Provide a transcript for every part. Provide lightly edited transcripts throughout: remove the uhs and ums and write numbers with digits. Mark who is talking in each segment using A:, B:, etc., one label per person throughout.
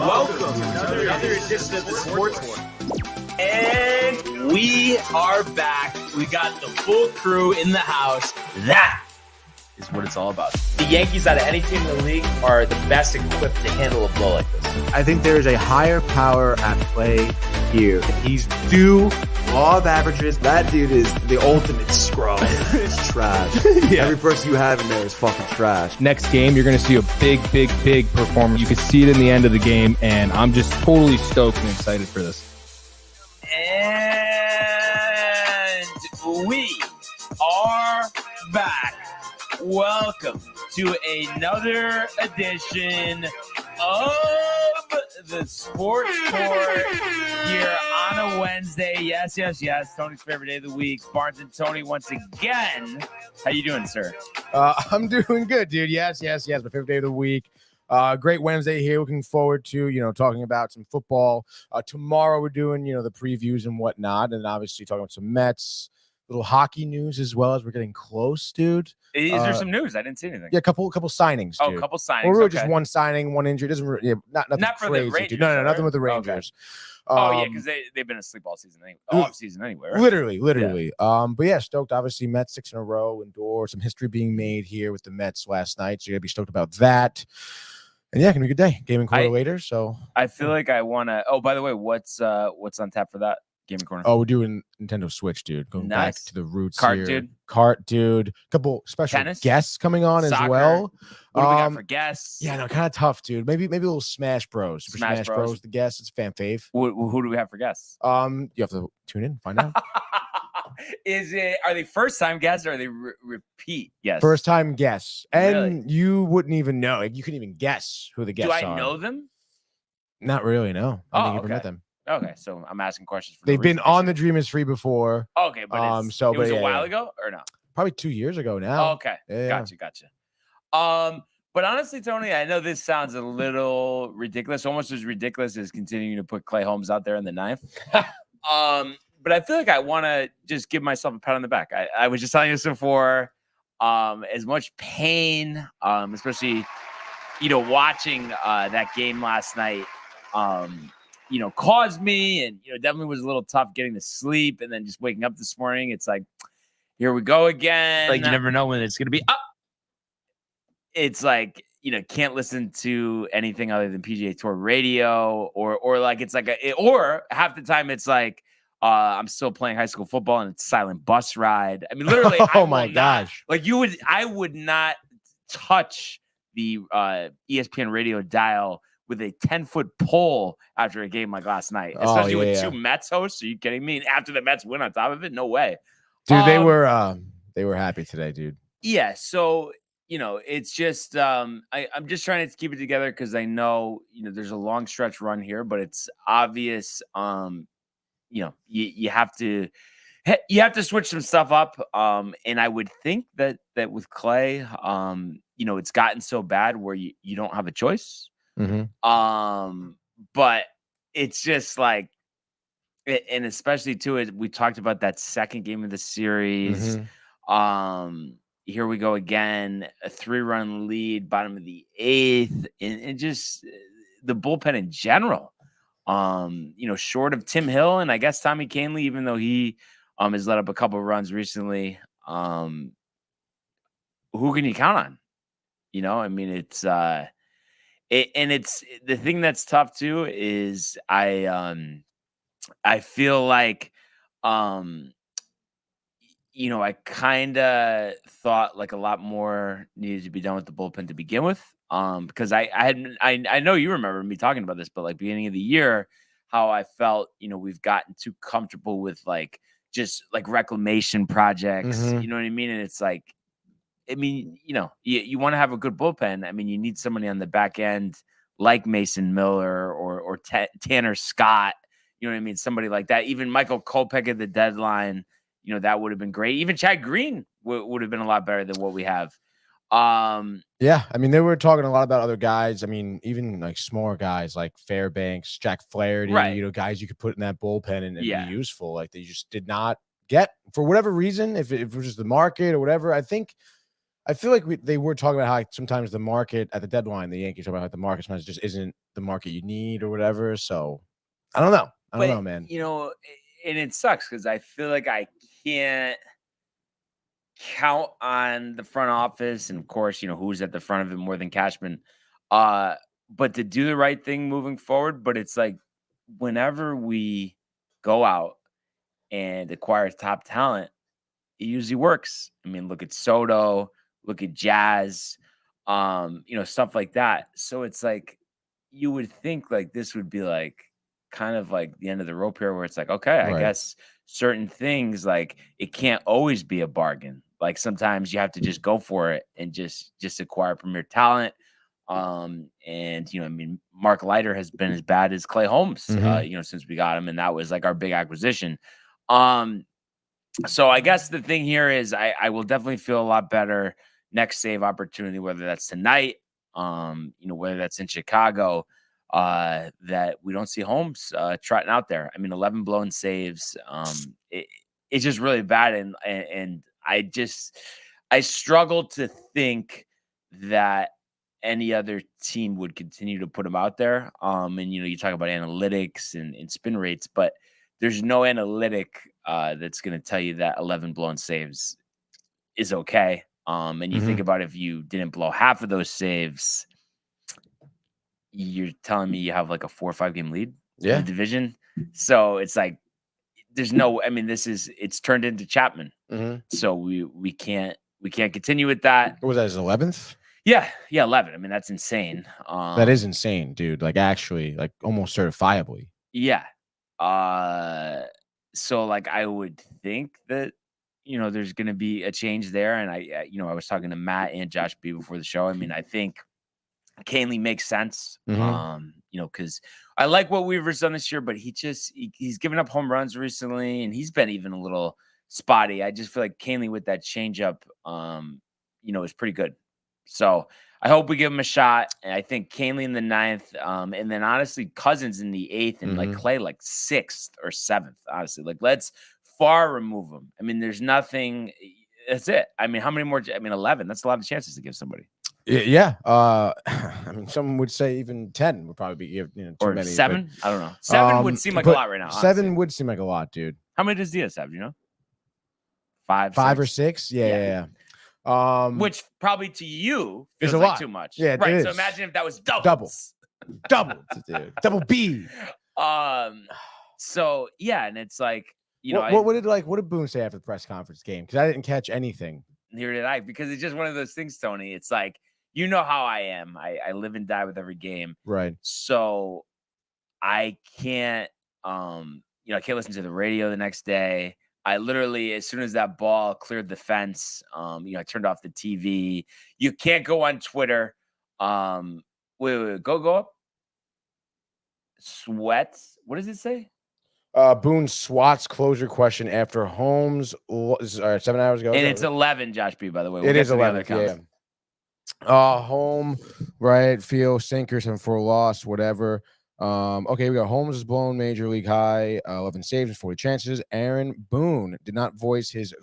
A: welcome to another edition of the Sports War. And we are back. We got the full crew in the house. That is what it's all about. The Yankees, out of any team in the league, are the best equipped to handle a blow like this.
B: I think there is a higher power at play here. He's due law of averages. That dude is the ultimate scrub. It's trash. Yeah. Every person you have in there is fucking trash.
C: Next game, you're going to see a big performance. You can see it in the end of the game, and I'm just totally stoked and excited for this.
A: And we are back. Welcome to another edition of the Sports Court here on a Wednesday. Yes. Tony's favorite day of the week. Barnes and Tony once again. How you doing, sir?
C: I'm doing good, dude. Yes. My favorite day of the week. Great Wednesday here. Looking forward to, talking about some football. Tomorrow we're doing, the previews and whatnot. And obviously talking about some Mets. Little hockey news as well as we're getting close, dude.
A: Is there some news? I didn't see anything.
C: Yeah, a couple signings, dude.
A: Oh, a couple signings.
C: Well, really
A: okay.
C: just one signing, one injury. It doesn't really, nothing
A: Not for
C: crazy,
A: the Rangers,
C: dude. No, nothing with the
A: okay.
C: Rangers.
A: Because they've been asleep all season, off season anyway. Right?
C: Literally. Yeah. But yeah, stoked. Obviously, Mets 6 in a row, indoors. Some history being made here with the Mets last night, so you gotta be stoked about that. And yeah, gonna be a good day. Game and quarter later. So
A: I feel like I want to. Oh, by the way, what's on tap for that? Game and corner.
C: Oh, we're doing Nintendo Switch, dude. Going back to the roots here.
A: Cart,
C: dude. Couple special
A: Tennis?
C: guests coming on
A: Soccer.
C: as well.
A: What do we got for guests?
C: Yeah, no, kind of tough, dude. Maybe a little Smash Bros. Super Smash Bros. The guests, it's fan fave.
A: Who do we have for guests?
C: You have to tune in, find out.
A: Are they first time guests or are they repeat guests?
C: First time guests, and
A: Really?
C: you wouldn't even know. Like, you couldn't even guess who the guests are.
A: Do I know them?
C: Not really. No. I think you've
A: okay.
C: met them.
A: Okay, so I'm asking questions.
C: They've been on the Dream is Free before.
A: Okay, but it was a while ago or no?
C: Probably 2 years ago now.
A: Oh, okay,
C: Yeah.
A: Gotcha. But honestly, Tony, I know this sounds a little ridiculous, almost as ridiculous as continuing to put Clay Holmes out there in the ninth. But I feel like I want to just give myself a pat on the back. I was just telling you this before. As much pain, especially watching that game last night. Caused me, and definitely was a little tough getting to sleep, and then just waking up this morning. It's like, here we go again. Like, you never know when it's gonna be up. It's like, can't listen to anything other than PGA Tour radio, or like it's like or half the time it's like I'm still playing high school football and it's silent bus ride. I mean, literally.
C: Oh my gosh!
A: I would not touch the ESPN radio dial with a 10-foot pole after a game like last night, especially with two Mets hosts. Are you kidding me? And after the Mets win on top of it, no way.
C: Dude, they were happy today, dude.
A: Yeah, so it's just I'm just trying to keep it together because I know there's a long stretch run here, but it's obvious. You have to switch some stuff up. And I would think that with Clay, it's gotten so bad where you don't have a choice.
C: Mm-hmm.
A: But it's just like, and especially too, we talked about that second game of the series.
C: Mm-hmm.
A: Here we go again, a 3-run lead, bottom of the 8th, and just the bullpen in general. Short of Tim Hill and I guess Tommy Kahnle, even though he has let up a couple of runs recently. Who can you count on? I mean, it's it's the thing that's tough too is I feel like I kind of thought like a lot more needed to be done with the bullpen to begin with. Because I know you remember me talking about this, but like beginning of the year, how I felt, we've gotten too comfortable with like just like reclamation projects, you know what I mean? And it's like, I mean, you want to have a good bullpen. I mean, you need somebody on the back end like Mason Miller or Tanner Scott. You know what I mean? Somebody like that. Even Michael Kopech at the deadline, that would have been great. Even Chad Green would have been a lot better than what we have.
C: Yeah, I mean, they were talking a lot about other guys. I mean, even like smaller guys like Fairbanks, Jack Flaherty,
A: right.
C: Guys you could put in that bullpen and be useful. Like they just did not get for whatever reason, if it was just the market or whatever. I think I feel like they were talking about how sometimes the market at the deadline, the Yankees talk about how the market sometimes just isn't the market you need or whatever. So I don't know. I don't
A: But
C: know, man.
A: and it sucks because I feel like I can't count on the front office, and of course, who's at the front of it more than Cashman. Uh, but to do the right thing moving forward. But it's like whenever we go out and acquire top talent, it usually works. I mean, look at Soto, look at Jazz, stuff like that. So it's like you would think like this would be like kind of like the end of the rope here where it's like, okay, I
C: Right.
A: guess certain things like it can't always be a bargain. Like sometimes you have to just go for it and just acquire premier talent. And I mean, Mark Leiter has been as bad as Clay Holmes, since we got him, and that was like our big acquisition. So I guess the thing here is I will definitely feel a lot better next save opportunity, whether that's tonight, whether that's in Chicago, that we don't see Holmes trotting out there. I mean, 11 blown saves. It's just really bad. And I struggle to think that any other team would continue to put him out there. And you talk about analytics and spin rates, but there's no analytic that's going to tell you that 11 blown saves is okay. And you think about if you didn't blow half of those saves, you're telling me you have like a 4 or 5 game lead in the division. So it's like it's turned into Chapman. So we can't continue with that.
C: What was that, his 11th?
A: Yeah, 11. I mean, that's insane.
C: That is insane, dude. Like actually, like almost certifiably.
A: Yeah. So like I would think that there's going to be a change there, and I was talking to Matt and Josh B before the show. I mean, I think Canely makes sense. Because I like what Weaver's done this year, but he's given up home runs recently, and he's been even a little spotty. I just feel like Canely with that changeup, is pretty good. So I hope we give him a shot. And I think Canely in the 9th, and then honestly Cousins in the 8th, and like Clay like 6th or 7th. Honestly, like let's far remove him. I mean, there's nothing. That's it. I mean, how many more? I mean, 11. That's a lot of chances to give somebody.
C: Yeah. I mean, some would say even 10 would probably be too
A: or
C: many.
A: 7. I don't know. 7 would seem like a lot right now.
C: 7
A: honestly.
C: would seem like a lot, dude.
A: How many does Diaz have? 5,
C: 5
A: 6?
C: or 6? Yeah.
A: Which probably to you
C: is
A: feels
C: a
A: like
C: lot.
A: too much.
C: Yeah,
A: right. So imagine if that was
C: double, dude. Double B.
A: So yeah, and it's like
C: what did Boone say after the press conference game? Because I didn't catch anything.
A: Neither did I, because it's just one of those things, Tony. It's like how I am. I live and die with every game.
C: Right.
A: So I can't I can't listen to the radio the next day. I literally, as soon as that ball cleared the fence, I turned off the TV. You can't go on Twitter. Wait, go up. Sweats. What does it say?
C: Boone swats closure question after Holmes. 7 hours ago.
A: And it's 11, Josh B, by the way.
C: It is 11. Yeah. Home, right? Field, sinkers, and for loss, whatever. Okay, we got Holmes is blown major league high, 11 saves and 40 chances. Aaron Boone did not voice his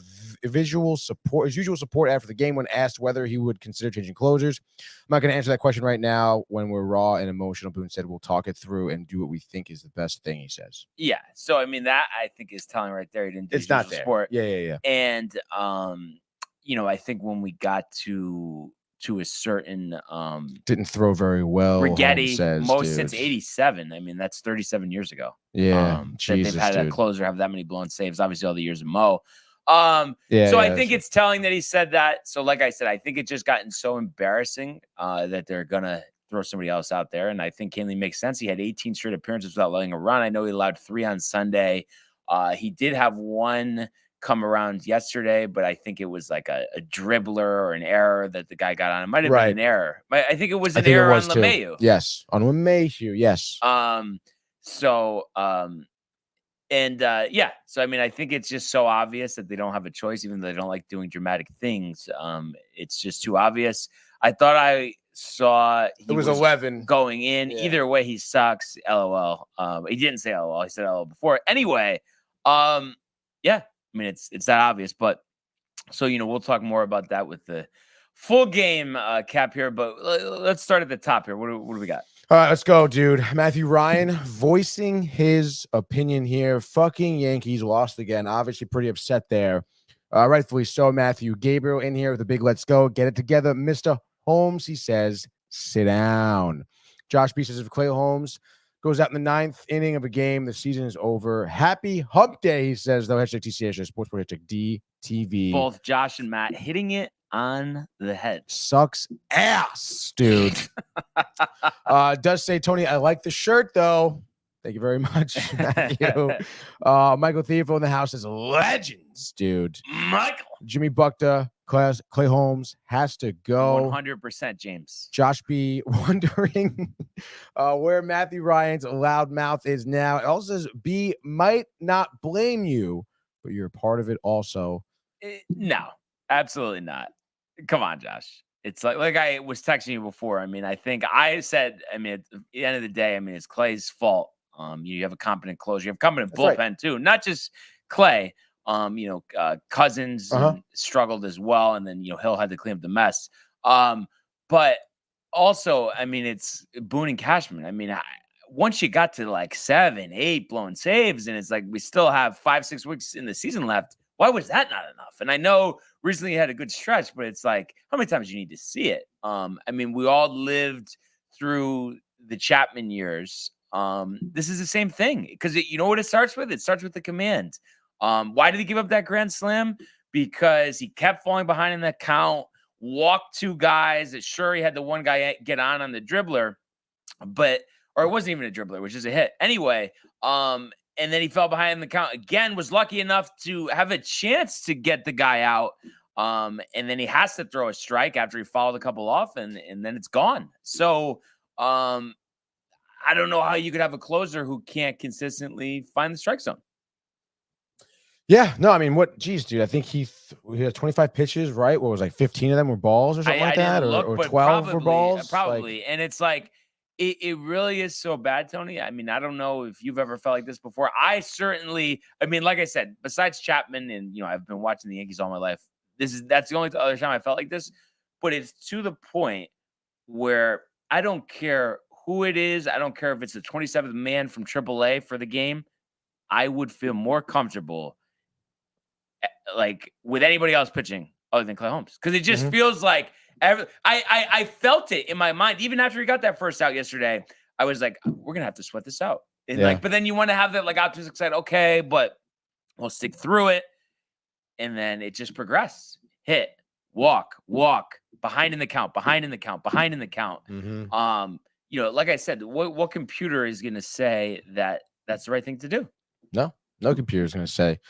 C: usual support after the game when asked whether he would consider changing closers. I'm not going to answer that question right now. When we're raw and emotional, Boone said we'll talk it through and do what we think is the best thing, he says.
A: Yeah. So I mean, that I think is telling right there. He didn't do
C: it's not there.
A: Support.
C: Yeah.
A: And I think when we got to a certain
C: didn't throw very well.
A: Rigetti, since 87. I mean, that's 37 years ago.
C: Yeah.
A: Jesus, they've had a closer have that many blown saves, obviously all the years of Mo.
C: I
A: think it's telling that he said that. So like I said, I think it just gotten so embarrassing that they're gonna throw somebody else out there. And I think Canely makes sense. He had 18 straight appearances without letting a run. I know he allowed 3 on Sunday. He did have 1 come around yesterday, but I think it was like a dribbler or an error that the guy got on. It might have been an error. I think it was an error on LeMahieu.
C: Yes, on LeMahieu. Yes.
A: So I mean, I think it's just so obvious that they don't have a choice, even though they don't like doing dramatic things. It's just too obvious. I thought I saw
C: it was 11
A: going in. Yeah. Either way, he sucks. LOL. He didn't say LOL. He said LOL before. Anyway, yeah. I mean, it's that obvious, but so we'll talk more about that with the full game cap here, but let's start at the top here. What do we got?
C: All right, let's go, dude. Matthew Ryan voicing his opinion here. Fucking Yankees lost again. Obviously, pretty upset there. Rightfully so, Matthew. Gabriel in here with a big let's go. Get it together, Mr. Holmes. He says, sit down. Josh B says, if Clay Holmes goes out in the 9th inning of a game, the season is over. Happy hump day, he says, though. Hashtag TCH, sports, hashtag DTV.
A: Both Josh and Matt hitting it on the head.
C: Sucks ass, dude. Does say, Tony, I like the shirt, though. Thank you very much, Matthew. Michael Thiefo in the house is legends, dude.
A: Michael.
C: Jimmy Buckta, Clay Holmes has to go.
A: 100%, James.
C: Josh B wondering where Matthew Ryan's loud mouth is now. It also says, B might not blame you, but you're a part of it also.
A: No, absolutely not. Come on, Josh. It's like I was texting you before. I mean, I think I said, I mean, at the end of the day, I mean, it's Clay's fault. You have a competent closer. You have a competent bullpen too, not just Clay. Cousins struggled as well, and then Hill had to clean up the mess. But also, I mean, it's Boone and Cashman. I mean, once you got to like 7, 8 blown saves, and it's like we still have 5, 6 weeks in the season left. Why was that not enough? And I know recently you had a good stretch, but it's like, how many times do you need to see it? I mean, we all lived through the Chapman years. This is the same thing because you know what it starts with? It starts with the command. Why did he give up that grand slam? Because he kept falling behind in the count, walked 2 guys. Sure, he had the one guy get on the dribbler, or it wasn't even a dribbler, which is a hit. Anyway, and then he fell behind in the count again, was lucky enough to have a chance to get the guy out. And then he has to throw a strike after he fouled a couple off, and then it's gone. So I don't know how you could have a closer who can't consistently find the strike zone.
C: Yeah, no, I mean, geez, dude, I think he had 25 pitches, right? What was like 15 of them were balls or something like that? Or 12 were balls?
A: Probably. And it's like, it really is so bad, Tony. I mean, I don't know if you've ever felt like this before. I mean, like I said, besides Chapman and, I've been watching the Yankees all my life. That's the only other time I felt like this. But it's to the point where I don't care who it is. I don't care if it's the 27th man from AAA for the game. I would feel more comfortable like with anybody else pitching other than Clay Holmes. Because it just feels like I felt it in my mind. Even after he got that first out yesterday, I was like, we're going to have to sweat this out. And but then you want to have that like optimistic side. Okay, but we'll stick through it. And then it just progressed. Hit, walk, behind in the count. Like I said, what computer is going to say that that's the right thing to do?
C: No computer is going to say.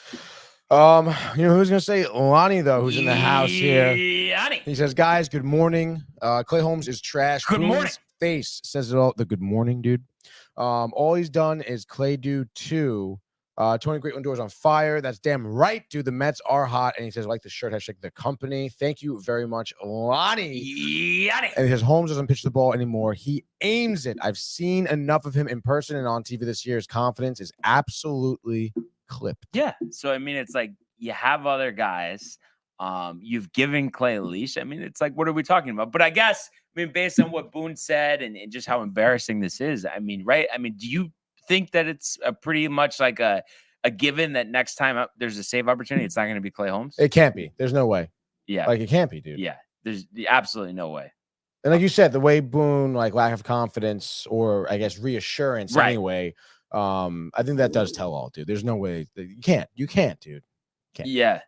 C: Who's going to say? Lonnie, though, who's in the house here.
A: Lonnie.
C: He says, guys, good morning. Clay Holmes is trash.
A: Good morning.
C: Face says it all. The good morning, dude. All he's done is Clay do too. Tony Great One Doors on fire. That's damn right, dude. The Mets are hot. And he says, like the shirt, hashtag the company. Thank you very much, Lonnie. And he says, Holmes doesn't pitch the ball anymore. He aims it. I've seen enough of him in person and on TV this year. His confidence is absolutely clipped.
A: Yeah. So, I mean, it's like you have other guys. You've given Clay a leash. I mean, it's like, what are we talking about? But I guess, based on what Boone said and just how embarrassing this is, right? Do you think that it's a pretty much like a given that next time there's a save opportunity, it's not going to be Clay Holmes?
C: It can't be. There's no way.
A: Yeah.
C: Like, it can't be, dude.
A: Yeah. There's absolutely no way.
C: And like you said, the way Boone, like lack of confidence or I guess reassurance anyway, I think that does tell all, dude. There's no way that you can't, dude. Can't.
A: Yeah.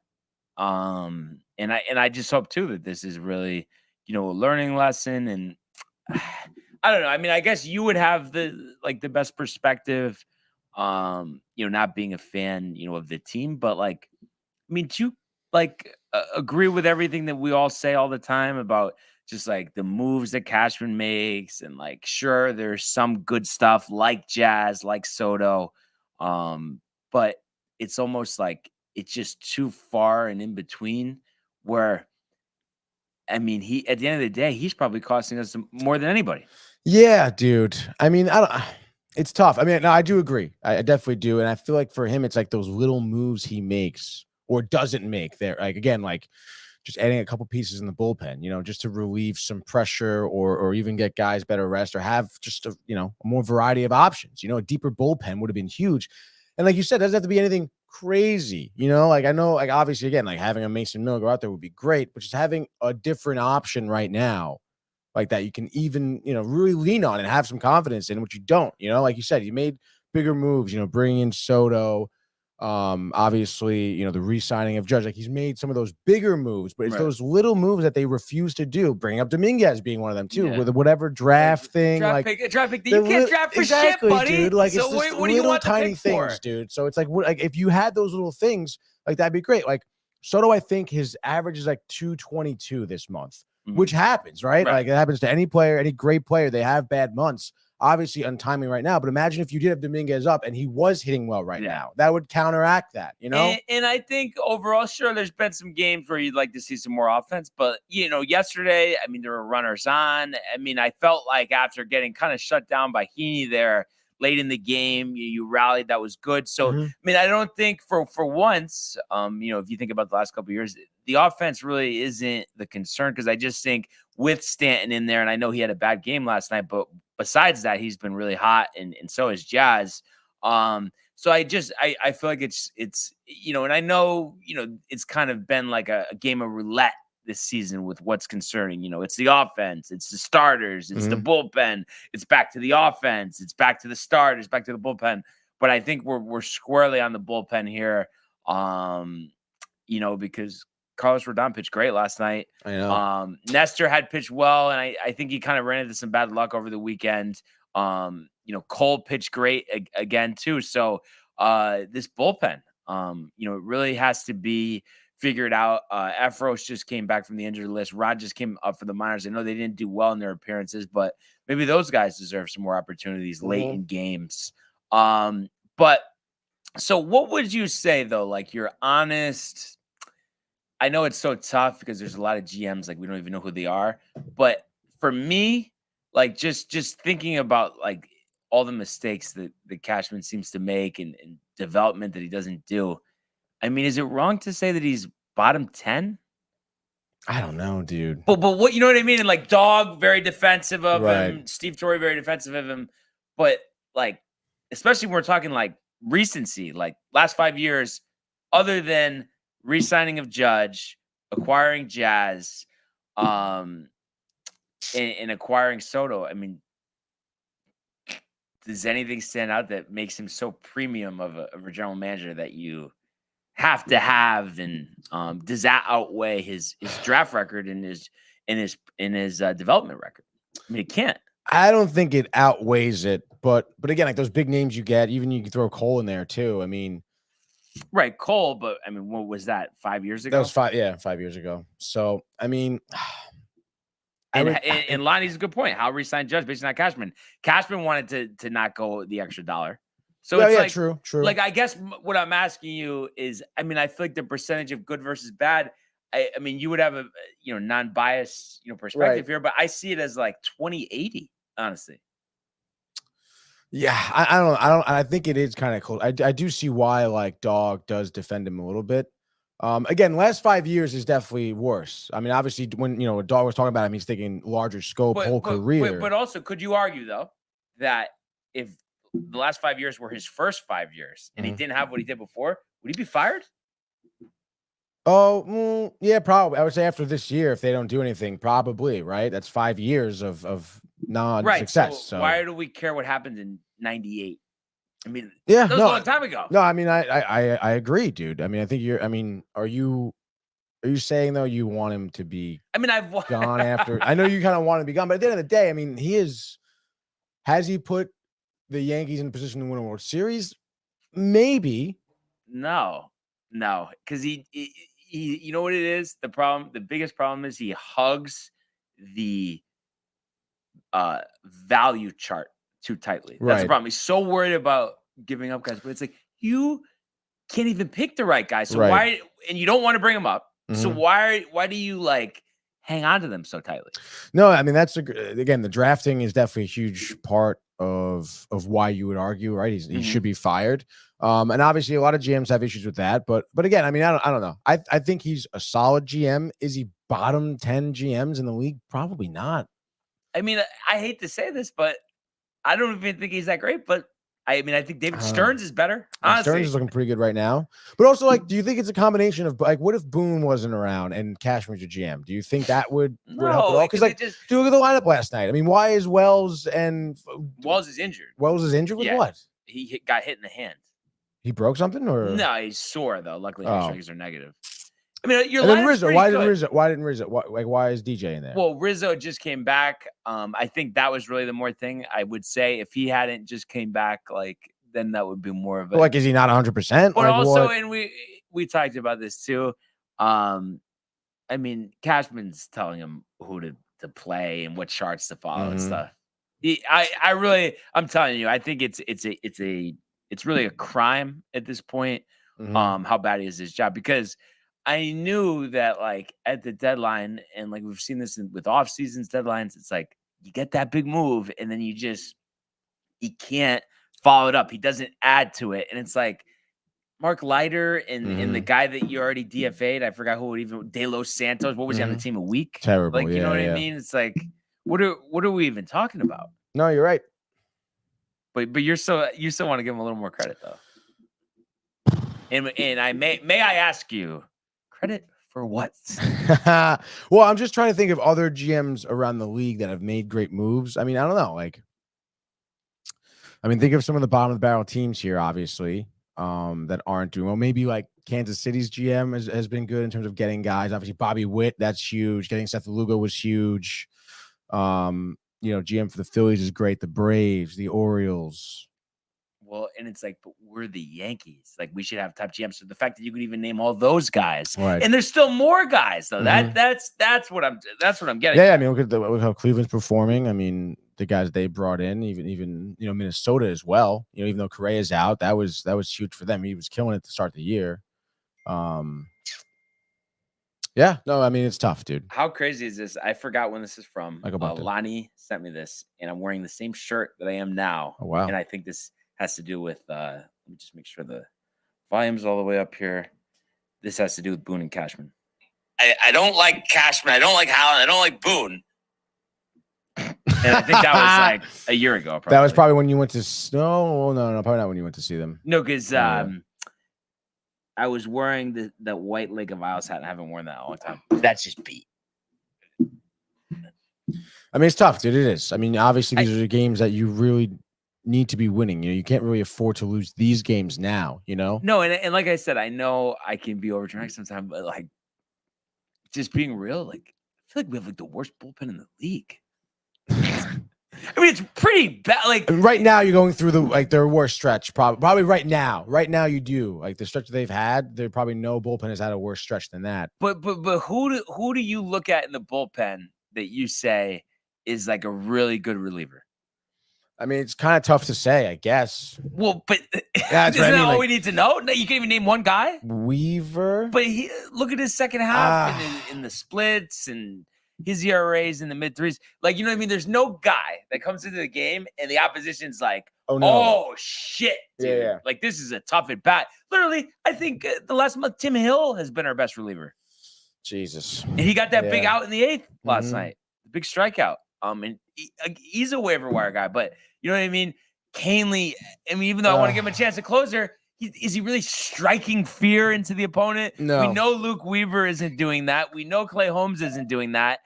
A: And I just hope too that this is really, a learning lesson. And I don't know. I guess you would have the best perspective, not being a fan, of the team, but do you agree with everything that we all say all the time about just like the moves that Cashman makes and sure, there's some good stuff like Jazz, like Soto. But it's almost like it's just too far and in between where, he, at the end of the day, he's probably costing us more than anybody.
C: Yeah, dude. It's tough. No, I do agree. I definitely do. And I feel like for him, it's like those little moves he makes or doesn't make there. just adding a couple pieces in the bullpen, just to relieve some pressure or even get guys better rest or have just a more variety of options. A deeper bullpen would have been huge. And like you said, it doesn't have to be anything crazy, like I know, like obviously again, like having a Mason Miller go out there would be great, but just having a different option right now like that you can even, really lean on and have some confidence in, which you don't, like you said, you made bigger moves, bringing in Soto, obviously, the re-signing of Judge, like he's made some of those bigger moves, but it's those little moves that they refuse to do. Bring up Dominguez being one of them too, with whatever draft thing,
A: draft pick. You can't draft for shit, buddy.
C: Dude. Like
A: so
C: it's just
A: what do you
C: little
A: want
C: tiny things, dude. So it's like if you had those little things, like that'd be great. Like Soto, I think his average is like 222 this month, which happens, right? Like it happens to any player, any great player. They have bad months. Obviously untimely right now, but imagine if you did have Dominguez up and he was hitting well right now. That would counteract that,
A: And I think overall, sure, there's been some games where you'd like to see some more offense, but yesterday, I mean, there were runners on. I mean, I felt like after getting kind of shut down by Heaney there late in the game, you rallied. That was good. So, I mean, I don't think for once, if you think about the last couple of years, the offense really isn't the concern, because I just think with Stanton in there, and I know he had a bad game last night, but besides that, he's been really hot, and so is Jazz. So I feel like it's and I know it's kind of been like a game of roulette this season with what's concerning. It's the offense, it's the starters, it's the bullpen, it's back to the offense, it's back to the starters, back to the bullpen. But I think we're squarely on the bullpen here, because Carlos Rodon pitched great last night.
C: I know.
A: Nestor had pitched well, and I think he kind of ran into some bad luck over the weekend. Cole pitched great again too. So this bullpen, it really has to be figured out. Efros just came back from the injured list. Rod just came up for the minors. I know they didn't do well in their appearances, but maybe those guys deserve some more opportunities late in games. But so what would you say though? Like your honest, I know it's so tough because there's a lot of GMs, like we don't even know who they are. But for me, like just thinking about like all the mistakes that Cashman seems to make and development that he doesn't do. I mean, is it wrong to say that he's bottom 10?
C: I don't know, dude.
A: But what, you know what I mean? And like Dog, very defensive of him. Steve Torrey, very defensive of him. But like, especially when we're talking like recency, like last 5 years, other than re-signing of Judge, acquiring Jazz, and acquiring Soto. I mean, does anything stand out that makes him so premium of a general manager that you have to have? And does that outweigh his draft record and his development record? I mean, it can't.
C: I don't think it outweighs it, but again, like those big names you get, even you can throw Cole in there too. I mean,
A: right, Cole, but I mean, what was that? 5 years ago?
C: That was 5 years ago. So I mean,
A: and Lonnie's a good point. How re-sign Judge based on Cashman? Cashman wanted to not go the extra dollar. So it's like
C: true.
A: Like I guess what I'm asking you is, I mean, I feel like the percentage of good versus bad. I mean, you would have a non-biased perspective here, but I see it as like 20-80, honestly.
C: Yeah, I don't. I think it is kind of cool. I do see why like Dog does defend him a little bit. Again, last 5 years is definitely worse. I mean, obviously, when Dog was talking about him, he's thinking larger scope, whole career.
A: But also, could you argue though that if the last 5 years were his first 5 years and he didn't have what he did before, would he be fired?
C: Oh, yeah, probably. I would say after this year, if they don't do anything, probably, right? That's 5 years of non-success.
A: Right.
C: So
A: why do we care what happened in 98? I mean,
C: yeah,
A: that was a long time ago.
C: No, I mean, I agree, dude. I mean, I think are you saying though you want him to be
A: I've
C: gone after? I know you kind of want him to be gone, but at the end of the day, I mean, has he put the Yankees in a position to win a World Series? Maybe.
A: No, because he you know what it is? The biggest problem is he hugs the value chart too tightly. That's the problem. He's so worried about giving up guys, but it's like you can't even pick the right guy. So why? And you don't want to bring them up. So why do you like hang on to them so tightly?
C: No, I mean again, the drafting is definitely a huge part of why you would argue, right? He
A: Mhm.
C: should be fired. And obviously a lot of GMs have issues with that. But again, I mean, I don't know. I think he's a solid GM. Is he bottom 10 GMs in the league? Probably not.
A: I mean, I hate to say this, but I don't even think he's that great. But I mean, I think David Stearns is better.
C: Like, Stearns
A: Honestly,
C: is looking pretty good right now. But also, like, do you think it's a combination of like, what if Boone wasn't around and Cashman's your GM? Do you think that would help at all?
A: no,
C: Because like,
A: just
C: do look at the lineup last night. I mean, why is Wells and
A: Walls is injured.
C: Wells is injured with
A: Yeah.
C: what?
A: He got hit in the hand.
C: He broke something or
A: No, he's sore though. Luckily,
C: Oh.
A: his strikes are negative. I mean, your
C: and then
A: lineup's
C: Rizzo?
A: pretty
C: Why
A: good.
C: didn't Rizzo? Why is DJ in there?
A: Well, Rizzo just came back. I think that was really the more thing. I would say if he hadn't just came back, like then that would be more of a.
C: But like, is he not 100%?
A: But
C: Like,
A: also,
C: what?
A: and we talked about this too. I mean, Cashman's telling him who to play and what charts to follow and
C: Mhm.
A: stuff. I'm telling you, I think it's really a crime at this point.
C: Mhm.
A: How bad he is his job, because I knew that like at the deadline, and like we've seen this with off seasons deadlines, it's like you get that big move and then he can't follow it up. He doesn't add to it, and it's like Mark Leiter and the
C: Mhm.
A: guy that you already DFA'd, I forgot who even De Los Santos. What was he on the
C: Mhm.
A: team a week?
C: Terrible.
A: Like, you know what I
C: Yeah.
A: mean? It's like, what are we even talking about?
C: No, you're right.
A: But you still want to give him a little more credit though. And I may I ask you, credit for what?
C: Well, I'm just trying to think of other GMs around the league that have made great moves. I mean, I don't know. Like, I mean, think of some of the bottom of the barrel teams here, obviously, that aren't doing well. Maybe like Kansas City's GM has been good in terms of getting guys. Obviously, Bobby Witt, that's huge. Getting Seth Lugo was huge. GM for the Phillies is great. The Braves, the Orioles.
A: Well, and it's like, but we're the Yankees. Like, we should have top GMs. So the fact that you could even name all those guys,
C: Right.
A: and there's still more guys though.
C: Mhm.
A: That's what I'm getting.
C: Yeah, I mean, look how Cleveland's performing. I mean, the guys they brought in, even Minnesota as well. Even though Correa's out, that was huge for them. He was killing it to start the year. Yeah, no, I mean, it's tough, dude.
A: How crazy is this? I forgot when this is from.
C: Like about that.
A: Lonnie sent me this, and I'm wearing the same shirt that I am now.
C: Oh, wow.
A: And I think this has to do with. Let me just make sure the volume's all the way up here. This has to do with Boone and Cashman. I don't like Cashman. I don't like Howland. I don't like Boone. And I think that was like a year ago. Probably.
C: That was probably when you went to no, probably not when you went to see them.
A: No, because I was wearing the white Lake of Isles hat. I haven't worn that in a long time. That's just beat.
C: I mean, it's tough, dude. It is. I mean, obviously, these are the games that you really need to be winning. You can't really afford to lose these games now.
A: No, and like I said, I know I can be overdramatic sometimes, but like, just being real, like I feel like we have like the worst bullpen in the league. I mean, it's pretty bad. Like
C: right now, you're going through their worst stretch. Probably right now. Right now, you do like the stretch that they've had. There probably no bullpen has had a worse stretch than that.
A: But who do you look at in the bullpen that you say is like a really good reliever?
C: I mean, it's kind of tough to say, I guess.
A: Well, but
C: that's
A: isn't that all we need to know? No, you can't even name one guy.
C: Weaver.
A: But look at his second half in the splits and his ERAs in the mid threes. Like, you know what I mean? There's no guy that comes into the game and the opposition's like, oh shit, dude.
C: Yeah.
A: Like, this is a tough at bat. Literally, I think the last month, Tim Hill has been our best reliever.
C: Jesus.
A: And he got that big out in the 8th last night. The big strikeout. And he's a waiver wire guy, but you know what I mean? Canely, I mean, even though I want to give him a chance to closer, is he really striking fear into the opponent?
C: No.
A: We know Luke Weaver isn't doing that. We know Clay Holmes isn't doing that.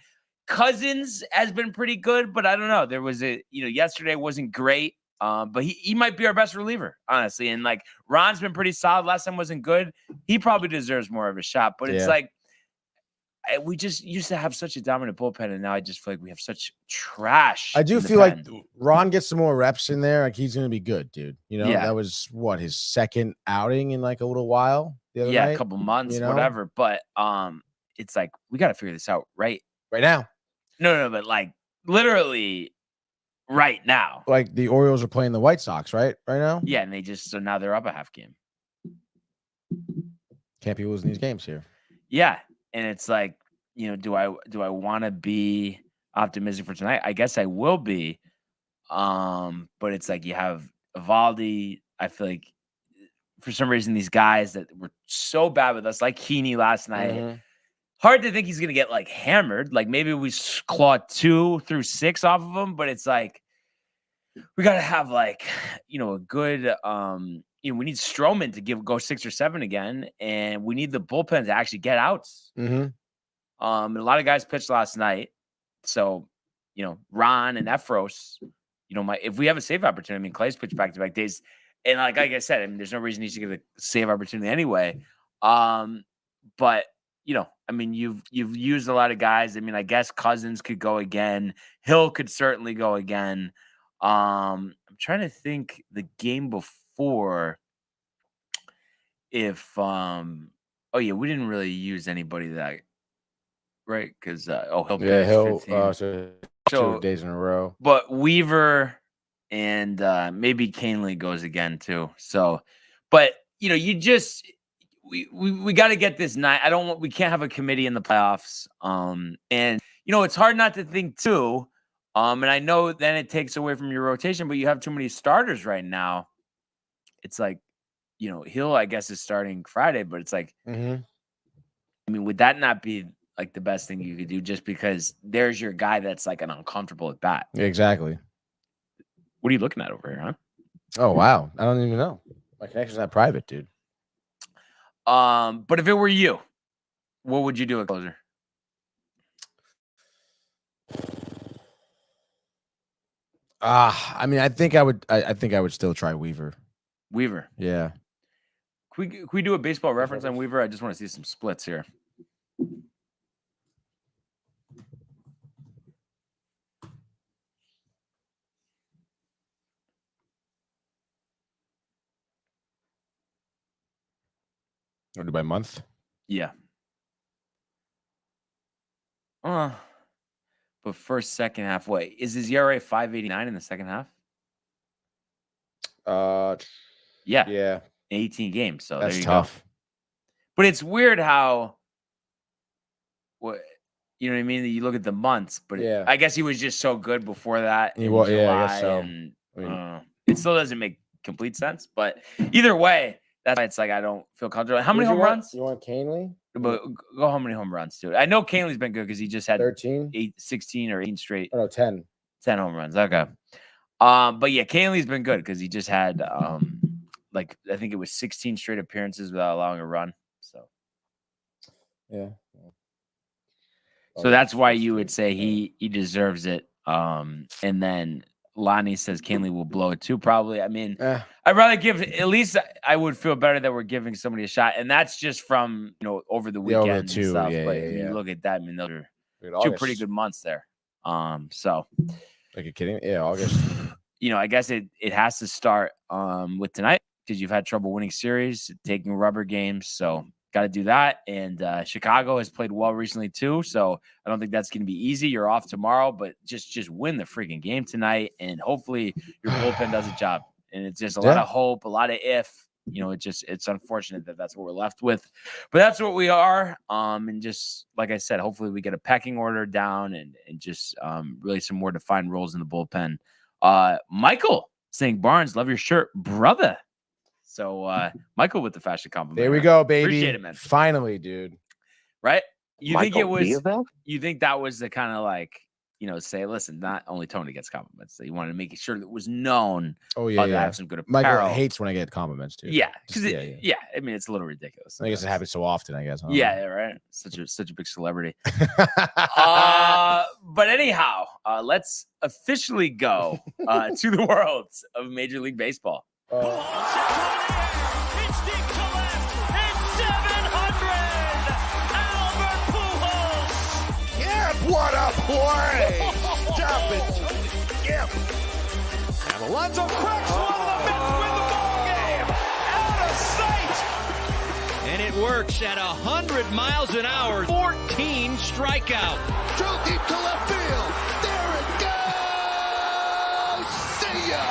A: Cousins has been pretty good, but I don't know. There was yesterday wasn't great. But he might be our best reliever, honestly. And like Ron's been pretty solid. Last time wasn't good. He probably deserves more of a shot, but it's like, we just used to have such a dominant bullpen, and now I just feel like we have such trash.
C: I do feel like Ron gets some more reps in there. Like he's going to be good, dude. That was his second outing in like a little while. The other night,
A: a couple months, whatever. But it's like we got to figure this out right
C: now.
A: No, but like literally right now.
C: Like the Orioles are playing the White Sox, right now.
A: Yeah, and so now they're up a half game.
C: Can't be losing these games here.
A: Yeah. And it's like, do I want to be optimistic for tonight? I guess I will be. But it's like you have Evaldi. I feel like for some reason these guys that were so bad with us, like Heaney last night, hard to think he's gonna get like hammered. Like maybe we claw 2 through 6 off of him, but it's like we gotta have like a good we need Stroman to go 6 or 7 again, and we need the bullpen to actually get outs. And a lot of guys pitched last night, so Ron and Efros. If we have a save opportunity, I mean, Clay's pitched back-to-back days, and like I said, I mean, there's no reason he should get a save opportunity anyway. But I mean, you've used a lot of guys. I mean, I guess Cousins could go again. Hill could certainly go again. I'm trying to think the game before if we didn't really use anybody that right because Hill
C: so 2 days in a row,
A: but Weaver and maybe Canely goes again too. So, but you just we got to get this night. We can't have a committee in the playoffs. And it's hard not to think too. And I know then it takes away from your rotation, but you have too many starters right now. It's like, Hill, I guess, is starting Friday, but it's like, I mean, would that not be like the best thing you could do just because there's your guy that's like an uncomfortable at bat?
C: Exactly.
A: What are you looking at over here, huh?
C: Oh, wow. I don't even know. My connection's not private, dude.
A: But if it were you, what would you do at closer?
C: I mean, I think I would still try Weaver.
A: Weaver.
C: Yeah.
A: Can we do a baseball reference on Weaver? I just want to see some splits here.
C: Or do by month?
A: Yeah. But first, second half, wait, is his ERA 5.89 in the second half? Yeah. 18 games. So
C: that's
A: there you
C: tough.
A: Go. But it's weird how, you know what I mean? You look at the months, but I guess he was just so good before that.
C: I guess so.
A: And it still doesn't make complete sense. But either way, that's why it's like I don't feel comfortable. How many home runs?
C: You want Canely?
A: But go how many home runs, dude? I know Canely's been good because he just had
C: 13,
A: 16 or 18 straight.
C: Oh, no, 10
A: home runs. Okay. But yeah, Canely's been good because he just had like I think it was 16 straight appearances without allowing a run. So
C: yeah.
A: So that's why you would say he deserves it. And then Lonnie says Canely will blow it too, probably. I mean, I'd rather give, at least I would feel better that we're giving somebody a shot. And that's just from, over the weekend and stuff. But you look at that, I mean, those are two pretty good months there. So.
C: Like you're kidding? Yeah, August.
A: I guess it has to start with tonight because you've had trouble winning series, taking rubber games. So got to do that. And Chicago has played well recently too. So I don't think that's going to be easy. You're off tomorrow, but just win the freaking game tonight. And hopefully your bullpen does a job. And it's just a lot of hope, a lot of if. It's unfortunate that that's what we're left with. But that's what we are. And just like I said, hopefully we get a pecking order down and just really some more defined roles in the bullpen. Michael saying, Barnes, love your shirt, brother. So Michael with the fashion compliment.
C: There we go, baby.
A: Appreciate it, man.
C: Finally, dude.
A: Right? You
D: Michael,
A: think it was? You think that was the kind of like, say, listen, not only Tony gets compliments. So you wanted to make sure that it was known.
C: Oh yeah,
A: I have some good apparel.
C: Michael hates when I get compliments too.
A: Yeah, because I mean, it's a little ridiculous.
C: I guess it happens so often. I guess.
A: Yeah, right. Such a big celebrity. But anyhow, let's officially go to the worlds of Major League Baseball.
E: What a play! Stop it, Skip! And Alonso cracks one of the Mets win the ball game! Out of sight!
F: And it works at 100 miles an hour. 14 strikeout.
E: Too deep to left field. There it goes! See ya!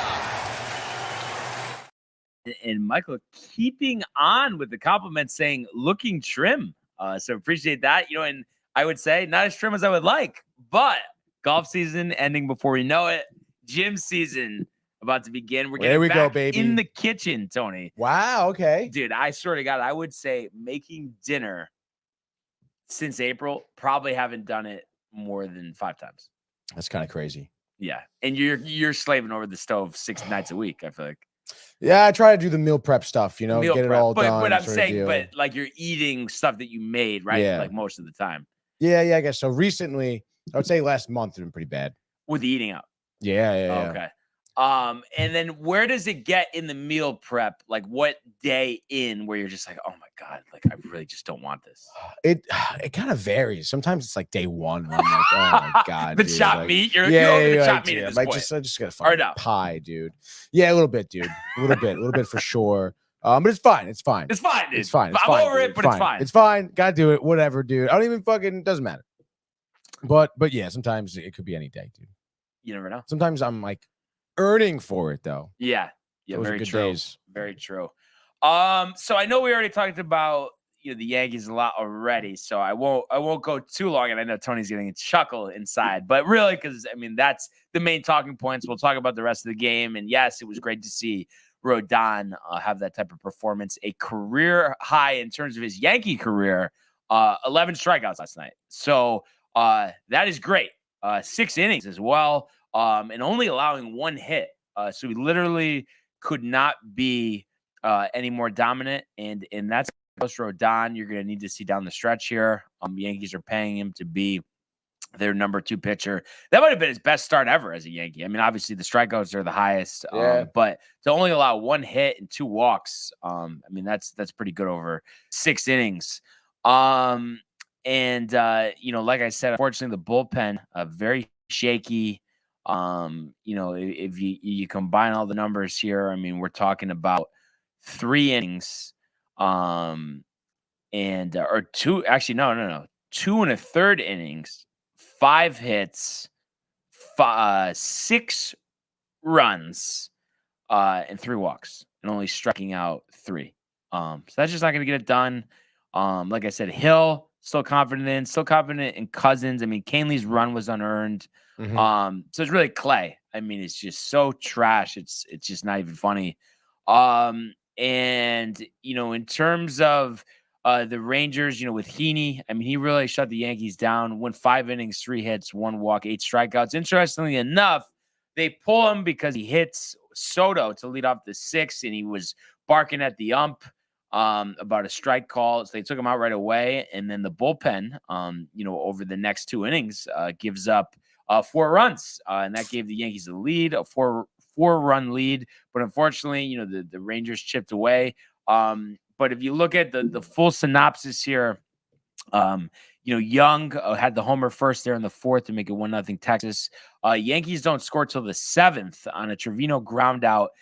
A: And Michael keeping on with the compliments, saying looking trim. So appreciate that. And I would say not as trim as I would like, but golf season ending before we know it. Gym season about to begin. We're
C: There
A: getting
C: we go,
A: back
C: baby.
A: in the kitchen, Tony.
C: Wow. Okay.
A: Dude, I swear to God, I would say making dinner since April, probably haven't done it more than 5 times.
C: That's kind of crazy.
A: Yeah. And you're slaving over the stove 6 nights a week, I feel like.
C: Yeah, I try to do the meal prep stuff,
A: Meal
C: get it
A: prep.
C: all done.
A: But I'm
C: sort of
A: saying,
C: deal.
A: but like you're eating stuff that you made, right?
C: Yeah.
A: Like most of the time.
C: Yeah, I guess so. Recently, I would say last month has been pretty bad.
A: With the eating out.
C: Yeah.
A: Okay. And then where does it get in the meal prep? Like what day in where you're just like, oh my God, like I really just don't want this.
C: It kind of varies. Sometimes it's like day one. Where I'm like, oh my God.
A: The
C: dude.
A: chopped
C: like,
A: meat. You're over the chopped meat at this
C: I
A: point.
C: just got a fucking
A: no?
C: pie, dude. Yeah, a little bit, dude. A little bit for sure. But it's fine. It's fine.
A: It's fine, dude.
C: It's fine.
A: I'm
C: fine,
A: over
C: dude.
A: it, but it's fine.
C: It's fine. Gotta do it. Whatever, dude. I don't even fucking doesn't matter. But yeah, sometimes it could be any day, dude.
A: You never know.
C: Sometimes I'm like earning for it though.
A: Yeah.
C: Those are
A: Very
C: good
A: true.
C: days.
A: Very true. So I know we already talked about the Yankees a lot already, so I won't go too long. And I know Tony's getting a chuckle inside, but really, because I mean that's the main talking points. We'll talk about the rest of the game. And yes, it was great to see Rodon have that type of performance, a career high in terms of his Yankee career, 11 strikeouts last night. So that is great. 6 innings as well, and only allowing 1 hit. So he literally could not be any more dominant. And that's Rodon. You're going to need to see down the stretch here. The Yankees are paying him to be their number 2 pitcher. That might have been his best start ever as a Yankee. I mean, obviously the strikeouts are the highest, but to only allow 1 hit and 2 walks, I mean, that's pretty good over 6 innings. Like I said, unfortunately, the bullpen very shaky. If you combine all the numbers here, I mean, we're talking about 3 innings, or 2. Actually, no, 2 1/3 innings, 5 hits, 6 runs, and 3 walks, and only striking out 3. So that's just not going to get it done. Like I said, Hill still confident in Cousins. I mean, Canley's run was unearned.
C: Mm-hmm.
A: So it's really Clay. I mean, it's just so trash. It's just not even funny. In terms of the Rangers, with Heaney, I mean, he really shut the Yankees down. Went 5 innings, 3 hits, 1 walk, 8 strikeouts. Interestingly enough, they pull him because he hits Soto to lead off the 6th, and he was barking at the ump about a strike call. So they took him out right away. And then the bullpen, over the next 2 innings, gives up 4 runs. And that gave the Yankees a lead, a 4-run lead. But unfortunately, the Rangers chipped away. But if you look at the full synopsis here, Young had the homer first there in the 4th to make it 1-0 Texas. Yankees don't score till the 7th on a Trevino ground out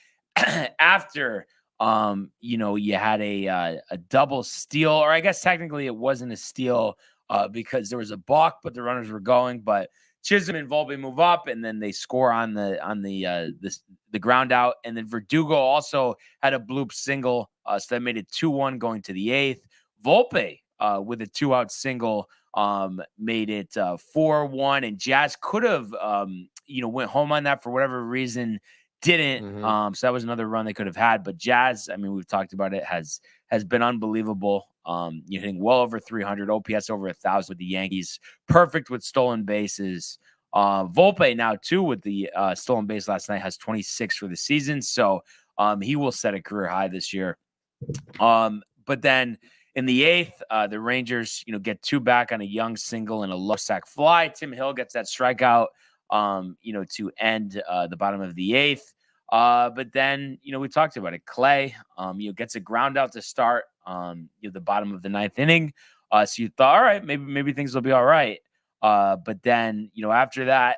A: after you had a double steal, or I guess technically it wasn't a steal because there was a balk, but the runners were going. But Chisholm and Volpe move up, and then they score on the ground out. And then Verdugo also had a bloop single, so that made it 2-1 going to the 8th. Volpe with a 2-out single made it 4-1, and Jazz could have went home on that for whatever reason. Didn't.
C: Mm-hmm.
A: So that was another run they could have had. But Jazz, I mean, we've talked about it, has been unbelievable. You're hitting well over 300, OPS over 1,000 with the Yankees. Perfect with stolen bases. Volpe now too with the stolen base last night has 26 for the season. So he will set a career high this year. But then in the 8th, the Rangers, get 2 back on a Young single and a low sack fly. Tim Hill gets that strikeout, to end the bottom of the 8th. But then, we talked about it. Clay, gets a ground out to start, the bottom of the 9th inning. So you thought, all right, maybe things will be all right. But then, after that,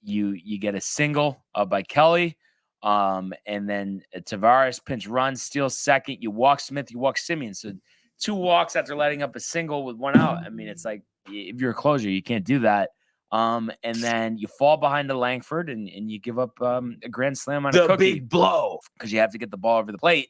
A: you get a single by Kelly. And then Tavares pinch run, steals second. You walk Smith, you walk Simeon. So 2 walks after letting up a single with 1 out. I mean, it's like, if you're a closer, you can't do that. And then you fall behind to Langford and you give up a grand slam on a cookie. Big blow because you have to get the ball over the plate.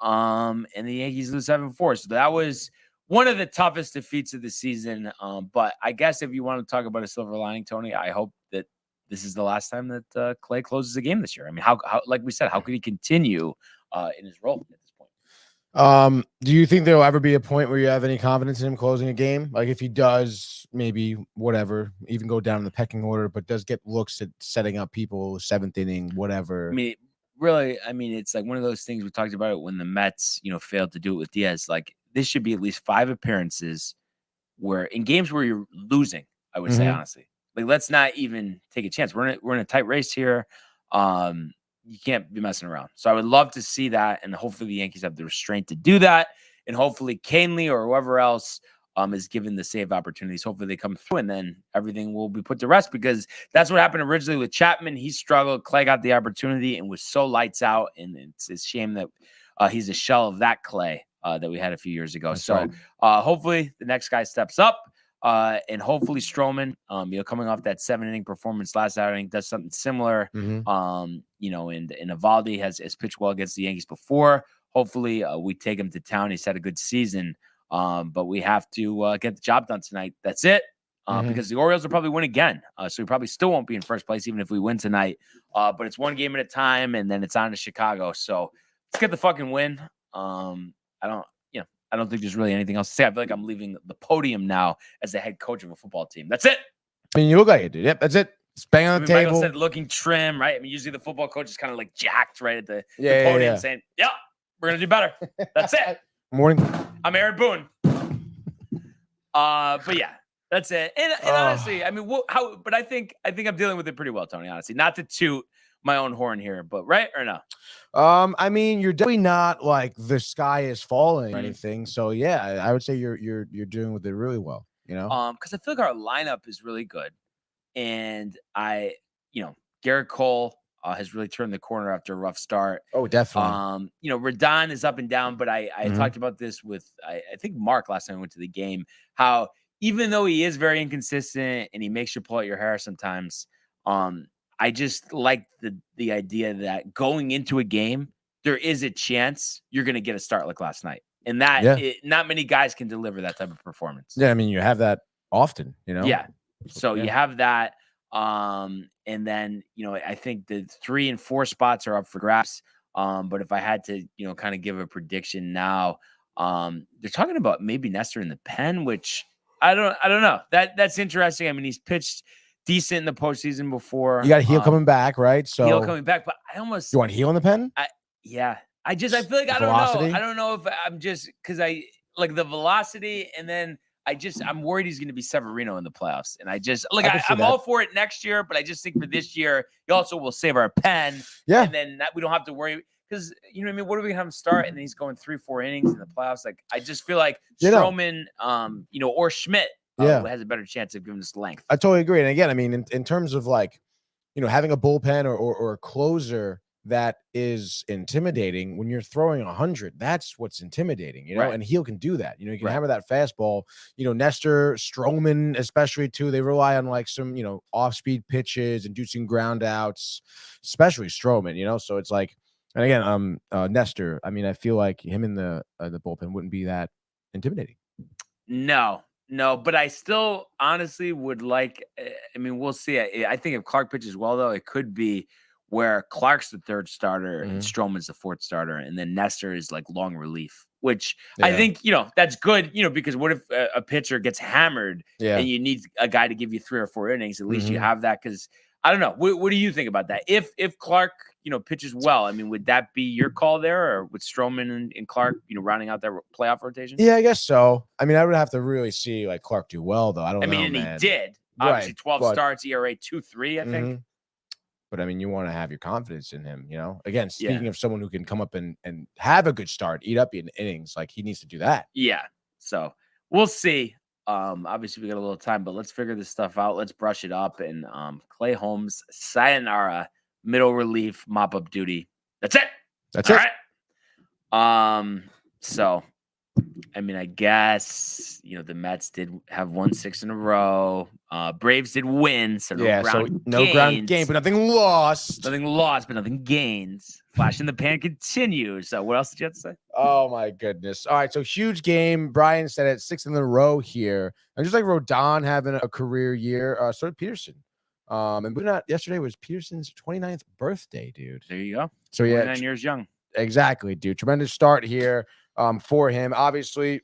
A: And the Yankees lose 7-4. So that was one of the toughest defeats of the season. But I guess if you want to talk about a silver lining, Tony, I hope that this is the last time that Clay closes a game this year. I mean, how like we said, how could he continue in his role at this point?
C: Do you think there'll ever be a point where you have any confidence in him closing a game? Like if he does, maybe whatever, even go down in the pecking order, but does get looks at setting up people 7th inning, whatever.
A: I mean, really, it's like one of those things we talked about it when the Mets, failed to do it with Diaz. Like this should be at least 5 appearances where in games where you're losing, I would say honestly. Like let's not even take a chance. We're in a tight race here. You can't be messing around. So I would love to see that, and hopefully the Yankees have the restraint to do that, and hopefully Canely or whoever else is given the save opportunities. Hopefully they come through, and then everything will be put to rest because that's what happened originally with Chapman. He struggled. Clay got the opportunity and was so lights out, and it's a shame that he's a shell of that Clay that we had a few years ago.
C: That's
A: so
C: right.
A: Hopefully the next guy steps up. And hopefully Stroman, coming off that 7-inning performance last outing, does something similar. And Evaldi has pitched well against the Yankees before. Hopefully, we take him to town. He's had a good season, but we have to get the job done tonight. That's it, because the Orioles will probably win again. So we probably still won't be in first place, even if we win tonight. But it's one game at a time, and then it's on to Chicago. So let's get the fucking win. I don't think there's really anything else to say. I feel like I'm leaving the podium now as the head coach of a football team. That's it.
C: I mean, you look like it, dude. Yep, that's it. It's bang on the table.
A: Michael said looking trim, right? I mean, usually the football coach is kind of like jacked right at the podium saying, yep, we're going to do better. That's it.
C: Morning.
A: I'm Aaron Boone. But yeah, that's it. And honestly, I mean, but I think I'm dealing with it pretty well, Tony, honestly. Not to toot my own horn here, but right or no?
C: I mean, you're definitely not like the sky is falling or anything. So yeah, I would say you're doing with it really well,
A: because I feel like our lineup is really good. And Garrett Cole has really turned the corner after a rough start.
C: Oh, definitely.
A: Rodon is up and down, but I talked about this with I think Mark last time we went to the game, how even though he is very inconsistent and he makes you pull out your hair sometimes, I just like the idea that going into a game, there is a chance you're going to get a start like last night. And that not many guys can deliver that type of performance.
C: Yeah, I mean, you have that often,
A: Yeah. So you have that. And then, I think the 3 and 4 spots are up for grabs. But if I had to, kind of give a prediction now, they're talking about maybe Nestor in the pen, which I don't know. That's interesting. I mean, he's pitched decent in the postseason before.
C: You got Heel coming back, right? So
A: Heel coming back, but I almost
C: you want Heel in the pen?
A: I feel like I don't know if I'm just because I like the velocity, and then I'm worried he's going to be Severino in the playoffs, and I'm all for it next year, but I just think for this year, he also will save our pen, and then we don't have to worry because you know what I mean. What are we going to have him start, and then he's going 3-4 innings in the playoffs? Like I just feel like Stroman, or Schmidt. Has a better chance of giving us length.
C: I totally agree. And again, I mean, in terms of like, having a bullpen or a closer that is intimidating when you're throwing 100, that's what's intimidating,
A: right.
C: And Heel can do that. You can hammer that fastball. Nestor, Stroman, especially too, they rely on like some, off-speed pitches, inducing ground outs, especially Stroman, so it's like, and again, Nestor, I mean, I feel like him in the bullpen wouldn't be that intimidating.
A: No, but I still honestly would like, I mean, we'll see. I think if Clark pitches well, though, it could be where Clark's the 3rd starter and Stroman's the 4th starter, and then Nestor is like long relief, which I think, that's good, because what if a pitcher gets hammered and you need a guy to give you 3 or 4 innings? At least you have that because I don't know. What do you think about that? If Clark, pitches well, I mean, would that be your call there, or with Stroman and Clark, rounding out that playoff rotation?
C: Yeah, I guess so. I mean, I would have to really see like Clark do well, though. I don't know.
A: I mean,
C: man.
A: He did. Obviously, 12 starts, ERA 2.3, I think.
C: But I mean, you want to have your confidence in him, Again, speaking of someone who can come up and have a good start, eat up in innings, like he needs to do that.
A: Yeah. So we'll see. Obviously we got a little time, but let's figure this stuff out. Let's brush it up. And Clay Holmes, sayonara, middle relief, mop up duty. That's it.
C: All
A: right. So I mean, I guess the Mets did have won 6 in a row. Braves did win, so no ground
C: game, but nothing lost.
A: Nothing lost, but nothing gains. Flash in the pan continues. So what else did you have to say?
C: Oh my goodness! All right, so huge game. Brian said it 6 in a row here, and just like Rodon having a career year, so did Peterson. And believe it or not, yesterday was Peterson's 29th birthday, dude.
A: There you go.
C: So yeah,
A: 29 years young.
C: exactly, dude. Tremendous start here for him. Obviously,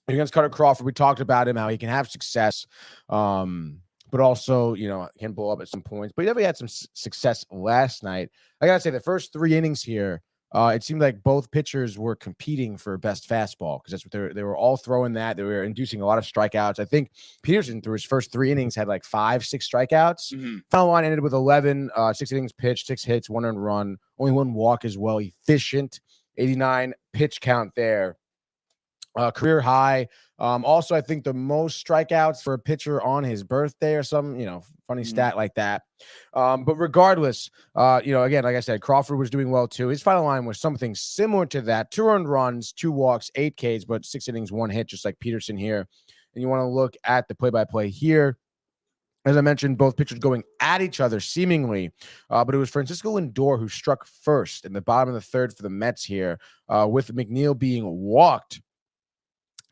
C: against Cutter Crawford, we talked about him, how he can have success, but also, can blow up at some points. But he definitely had some success last night. I got to say, the first 3 innings here, it seemed like both pitchers were competing for best fastball because that's what they were all throwing that. They were inducing a lot of strikeouts. I think Peterson, through his first 3 innings, had like 5, 6 strikeouts.
A: Mm-hmm.
C: Final line ended with 11, 6 innings pitched, 6 hits, 1 earned run, only 1 walk as well. Efficient, 89 pitch count there. Career high. Also, I think the most strikeouts for a pitcher on his birthday or some, funny stat like that. But regardless, again, like I said, Crawford was doing well too. His final line was something similar to that: 2 earned runs, 2 walks, 8 Ks, but 6 innings, 1 hit, just like Peterson here. And you want to look at the play-by-play here. As I mentioned, both pitchers going at each other seemingly, but it was Francisco Lindor who struck first in the bottom of the 3rd for the Mets here, with McNeil being walked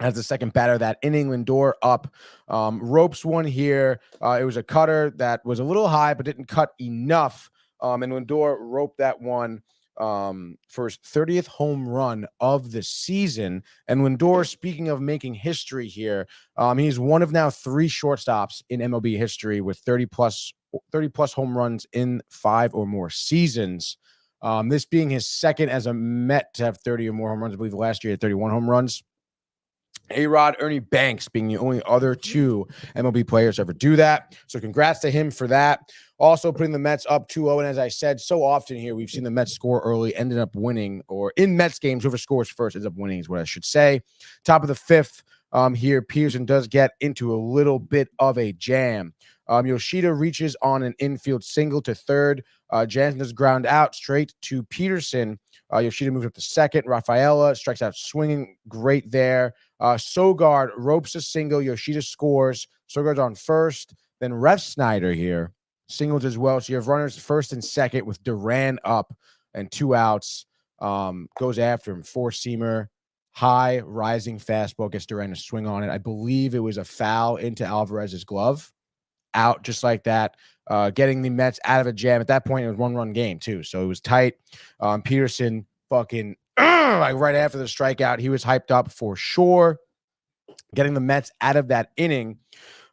C: as the second batter that inning. Lindor up, ropes one here. It was a cutter that was a little high, but didn't cut enough. And Lindor roped that one for his 30th home run of the season. And Lindor, speaking of making history here, he's one of now 3 shortstops in MLB history with 30 plus home runs in 5 or more seasons. This being his second as a Met to have 30 or more home runs. I believe last year he had 31 home runs. A-Rod, Ernie Banks being the only other 2 MLB players to ever do that. So congrats to him for that. Also putting the Mets up 2-0. And as I said, so often here, we've seen the Mets score early, ended up winning, or in Mets games, whoever scores first ends up winning is what I should say. Top of the 5th here, Peterson does get into a little bit of a jam. Yoshida reaches on an infield single to third. Jansen does ground out straight to Peterson. Yoshida moves up to second. Rafaela strikes out swinging. Great there. Sogard ropes a single. Yoshida scores. Sogard's on first. Then Ref Snyder here singles as well. So you have runners first and second with Duran up and 2 outs. Goes after him. 4-seamer. High rising fastball. Gets Duran to swing on it. I believe it was a foul into Alvarez's glove. Out just like that. Getting the Mets out of a jam. At that point, it was 1-run game too. So it was tight. Peterson fucking like right after the strikeout, he was hyped up for sure. Getting the Mets out of that inning.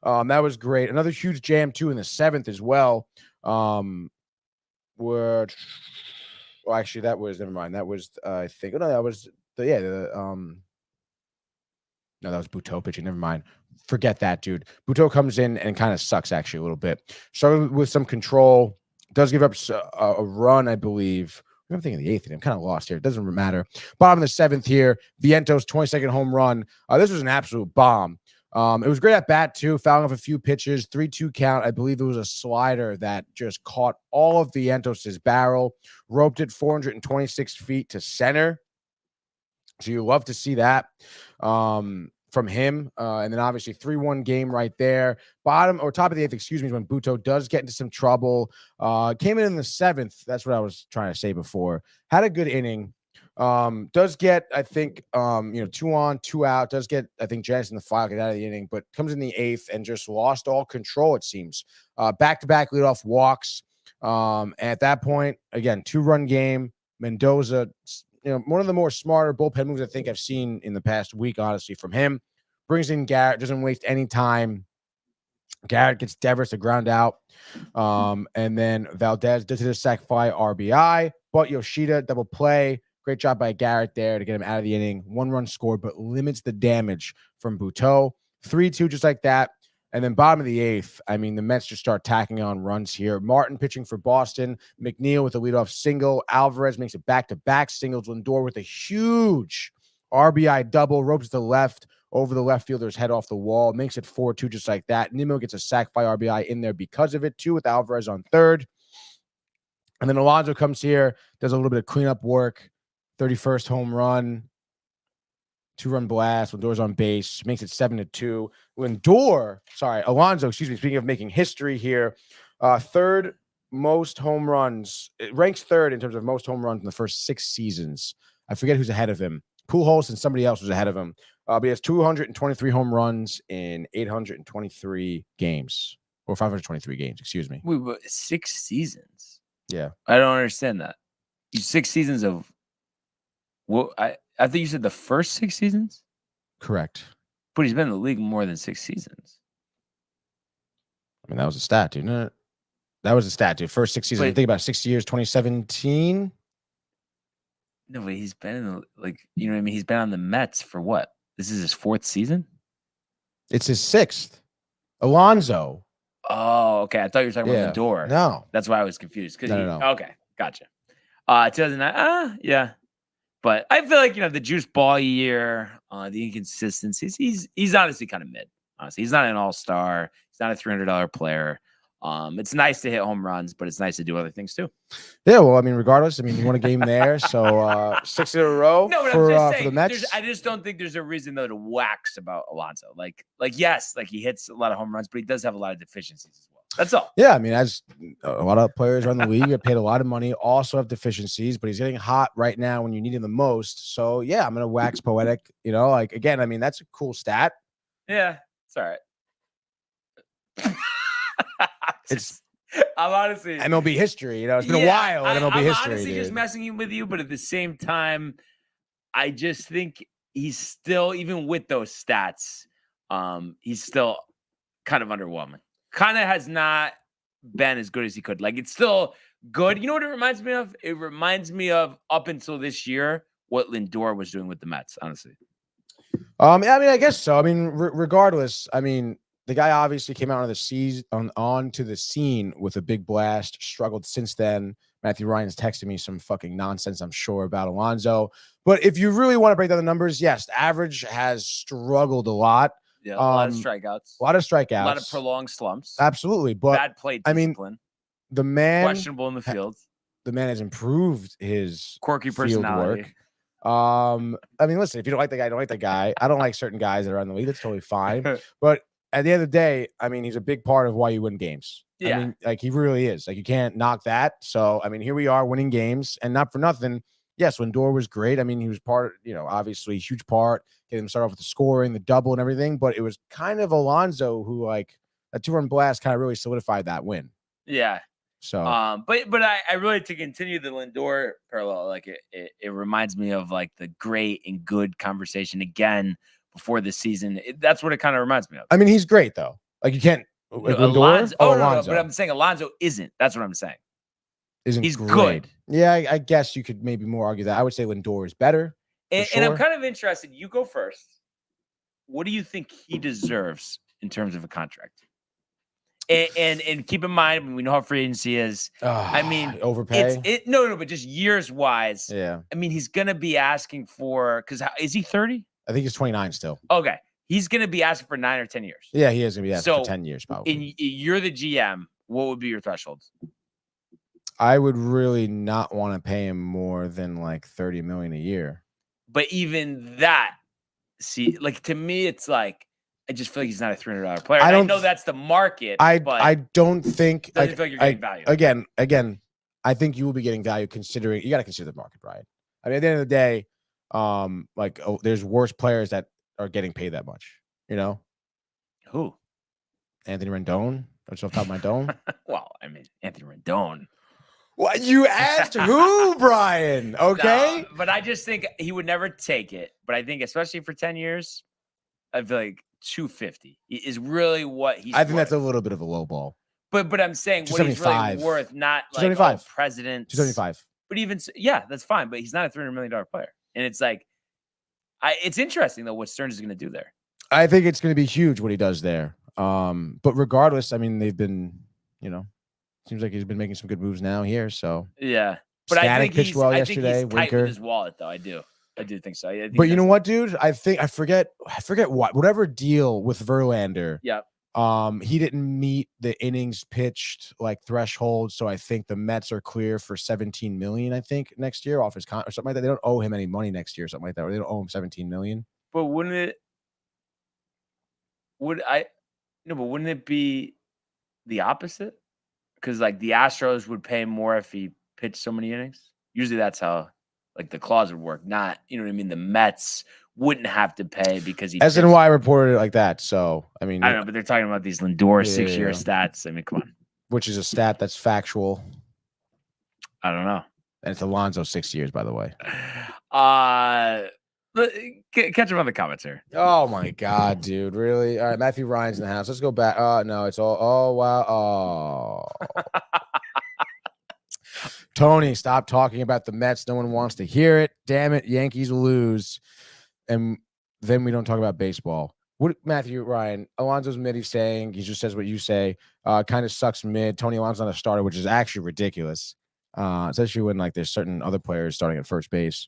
C: That was great. Another huge jam too in the 7th as well. Actually, that was never mind. That was I think. Oh no, that was no, that was Buteau pitching. Never mind. Forget that, dude. Buteau comes in and kind of sucks actually a little bit. Started with some control. Does give up a run, I believe. I'm thinking the 8th inning. I'm kind of lost here. It doesn't matter. Bottom of the 7th here. Vientos 22nd home run. This was an absolute bomb. It was great at bat too, fouling off a few pitches. 3-2 count. I believe it was a slider that just caught all of Vientos' barrel. Roped it 426 feet to center. So you love to see that from him. And then obviously 3-1 game right there. Top of the 8th, excuse me, is when Buteau does get into some trouble. Came in the 7th. That's what I was trying to say before. Had a good inning. Does get, I think, 2 on, 2 out. Does get, I think, Jansen the file, get out of the inning, but comes in the 8th and just lost all control, it seems. Back-to-back leadoff walks. And at that point, again, 2-run game. Mendoza, one of the more smarter bullpen moves I think I've seen in the past week, honestly, from him. Brings in Garrett, doesn't waste any time. Garrett gets Devers to ground out. And then Valdez does hit a sac fly RBI, but Yoshida double play. Great job by Garrett there to get him out of the inning. 1-run scored, but limits the damage from Buteau. 3-2, just like that. And then bottom of the 8th, I mean, the Mets just start tacking on runs here. Martin pitching for Boston. McNeil with a leadoff single. Alvarez makes it back-to-back singles. Lindor with a huge RBI double. Ropes to the left, over the left fielder's head off the wall. Makes it 4-2 just like that. Nimmo gets a sac fly RBI in there because of it, too, with Alvarez on third. And then Alonso comes here, does a little bit of cleanup work. 31st home run. 2-run blast. Lindor's on base. Makes it 7-2. Alonso, speaking of making history here, 3rd most home runs. It ranks 3rd in terms of most home runs in the first 6 seasons. I forget who's ahead of him. Pujols and somebody else was ahead of him. But he has 223 home runs in 823 games or 523 games. Excuse me.
A: Wait, but 6 seasons?
C: Yeah.
A: I don't understand that. 6 seasons of what? I think you said the first 6 seasons,
C: Correct.
A: but he's been in the league more than 6 seasons.
C: I mean, that was a stat, dude. No, that was a stat, dude. First 6 seasons.
A: But-
C: Think about 6 years, 2017.
A: No, but he's been in the, like, you know what I mean? He's been on the Mets for what? This is his 4th season?
C: It's his 6th. Alonso.
A: Oh, okay. I thought you were talking about Lindor.
C: No.
A: That's why I was confused.
C: No.
A: Okay, gotcha. 2009. Yeah. But I feel like, the juice ball year, the inconsistencies, he's honestly kind of mid. Honestly, he's not an all-star. He's not a $300 player. It's nice to hit home runs, but it's nice to do other things too.
C: Yeah, well, I mean, regardless, I mean, you won a game there, so 6 in a row
A: No, but
C: for,
A: I'm just
C: for
A: saying,
C: the Mets.
A: I just don't think there's a reason though to wax about Alonso. Like yes, like he hits a lot of home runs, but he does have a lot of deficiencies as well. That's all.
C: Yeah, I mean, as a lot of players around the league get paid a lot of money, also have deficiencies, but he's getting hot right now when you need him the most. So yeah, I'm gonna wax poetic. Like again, I mean, that's a cool stat.
A: Yeah, it's all right.
C: It's
A: I'm honestly
C: MLB history. It's been a while in MLB
A: I'm
C: history.
A: honestly just
C: Dude.
A: messing with you, but at the same time, I just think he's still, even with those stats, he's still kind of underwhelming. Kind of has not been as good as he could. Like, it's still good. You know what it reminds me of? It reminds me of, up until this year, what Lindor was doing with the Mets, honestly.
C: I mean, I guess so. I mean, regardless, I mean, the guy obviously came out onto the scene with a big blast, struggled since then. Matthew Ryan's texted me some fucking nonsense, I'm sure, about Alonso. But if you really want to break down the numbers, yes, the average has struggled a lot.
A: Yeah, a lot of strikeouts.
C: A lot of strikeouts.
A: A lot of prolonged slumps.
C: Absolutely. But
A: bad play
C: I mean,
A: discipline.
C: the man
A: Questionable in the field.
C: The man has improved his
A: Quirky
C: field
A: personality.
C: work. I mean, listen, if you don't like the guy, don't like the guy. I don't like certain guys that are on the league. That's totally fine. But at the end of the day, I mean, he's a big part of why you win games.
A: Yeah.
C: I mean, like, he really is. Like, you can't knock that. So, I mean, here we are winning games, and not for nothing. Yes, Lindor was great. I mean, he was part, obviously a huge part, getting him started off with the scoring, the double and everything. But it was kind of Alonso who, like, a 2-run blast kind of really solidified that win.
A: Yeah.
C: So,
A: but I really, to continue the Lindor parallel, like it reminds me of like the great and good conversation again before the season. That's what it kind of reminds me of.
C: I mean, he's great though. Like, you can't. Like
A: Alonso,
C: Lindor?
A: no, but I'm saying Alonso isn't. That's what I'm saying.
C: He's
A: great.
C: Good. Yeah, I guess you could maybe more argue that. I would say Lindor is better.
A: And
C: sure.
A: I'm kind of interested. You go first. What do you think he deserves in terms of a contract? And keep in mind, we know how free agency is. I mean,
C: overpay.
A: No, but just years wise.
C: Yeah.
A: I mean, he's gonna be asking for, because is he 30?
C: I think he's 29 still.
A: Okay, he's gonna be asking for 9 or 10 years.
C: Yeah, he is gonna be asking for 10 years probably.
A: And you're the GM. What would be your threshold?
C: I would really not want to pay him more than like 30 million a year.
A: But even that, see, like, to me, it's like, I just feel like he's not a $300 player. I know that's the market.
C: I don't think.
A: I feel like you're getting value.
C: Again, I think you will be getting value considering. You got to consider the market, Brian. I mean, at the end of the day, there's worse players that are getting paid that much.
A: Who?
C: Anthony Rendon. That's off the top of my dome.
A: Well, I mean, Anthony Rendon.
C: What, you asked who, Brian? Okay,
A: no, but I just think he would never take it. But I think, especially for 10 years, I feel like 250 is really what he's.
C: I think that's a little bit of a low ball.
A: But I'm saying what he's really worth, not like president
C: 275.
A: But even that's fine. But he's not a $300 million player, and it's like, it's interesting though what Stearns is going to do there.
C: I think it's going to be huge what he does there. But regardless, I mean, they've been, seems like he's been making some good moves now here. So
A: yeah, but
C: Static
A: I think
C: pitched well yesterday.
A: He's tight with his wallet though. I do think so.
C: But you know what, dude? I forget whatever deal with Verlander.
A: Yep.
C: He didn't meet the innings pitched like threshold, so I think the Mets are clear for 17 million. I think next year off his or something like that. They don't owe him any money next year, or something like that. Or they don't owe him 17 million.
A: But wouldn't it? But wouldn't it be the opposite? Because like the Astros would pay more if he pitched so many innings. Usually that's how like the clause would work. Not, you know what I mean? The Mets wouldn't have to pay because he
C: SNY reported it like that. So, I mean,
A: I don't know, but they're talking about these Lindor
C: Yeah,
A: 6-year
C: yeah.
A: stats. I mean, come on.
C: which is a stat that's factual.
A: I don't know.
C: And it's Alonso 6 years, by the way.
A: Catch him on the comments here.
C: Oh my God, dude. Really? All right, Matthew Ryan's in the house. Let's go back. No, it's all wow. Oh. Tony, stop talking about the Mets. No one wants to hear it. Damn it. Yankees lose. And then we don't talk about baseball. What Matthew Ryan, Alonso's mid, he's saying, he just says what you say. Kind of sucks mid. Tony Alonso's not a starter, which is actually ridiculous. Especially when like there's certain other players starting at first base.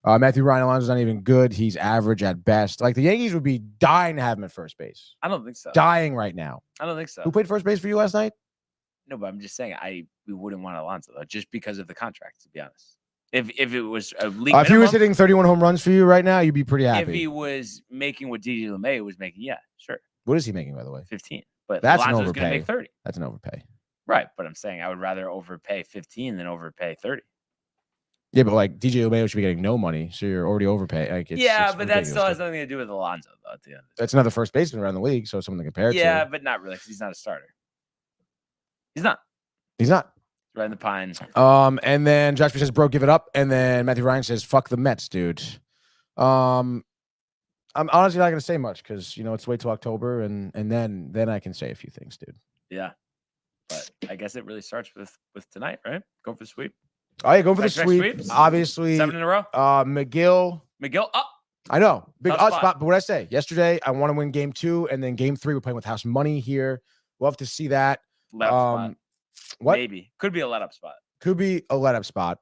C: Matthew Ryan Alonso's not even good. He's average at best. Like the Yankees would be dying to have him at first base.
A: I don't think so.
C: Dying right now.
A: I don't think so.
C: Who played first base for you last night?
A: No, but I'm just saying we wouldn't want Alonso though, just because of the contract, to be honest. If it was a league
C: if he was
A: minimum,
C: hitting 31 home runs for you right now, you'd be pretty happy.
A: if he was making what DJ LeMay was making, yeah, sure.
C: What is he making, by the way?
A: 15. But
C: That's an
A: Alonso's going to
C: overpay.
A: make 30.
C: That's an overpay.
A: Right, but I'm saying I would rather overpay 15 than overpay 30.
C: Yeah, but like DJ LeMay should be getting no money, so you're already overpay. Like it's
A: But that still
C: ridiculous.
A: has nothing to do with Alonso, though. At the end.
C: That's another first baseman around the league, so someone to compare it
A: Yeah,
C: to.
A: but not really, because he's not a starter. He's not.
C: He's not.
A: Right in the pines.
C: And then Josh says, "Bro, give it up." And then Matthew Ryan says, "Fuck the Mets, dude." I'm honestly not gonna say much because it's wait till October, and then I can say a few things, dude.
A: Yeah. But I guess it really starts with tonight, right? Go for the sweep.
C: Oh yeah, going for the
A: Back-to-back
C: sweep.
A: sweeps?
C: Obviously,
A: 7 in a row.
C: McGill.
A: Miguel up.
C: I know, big
A: Tough
C: odd
A: spot.
C: spot. But what I say yesterday, I want to win game 2, and then game 3 we're playing with house money here. Love to see that.
A: Let up spot.
C: What
A: Maybe. Could be a let up spot.
C: could be a let up spot.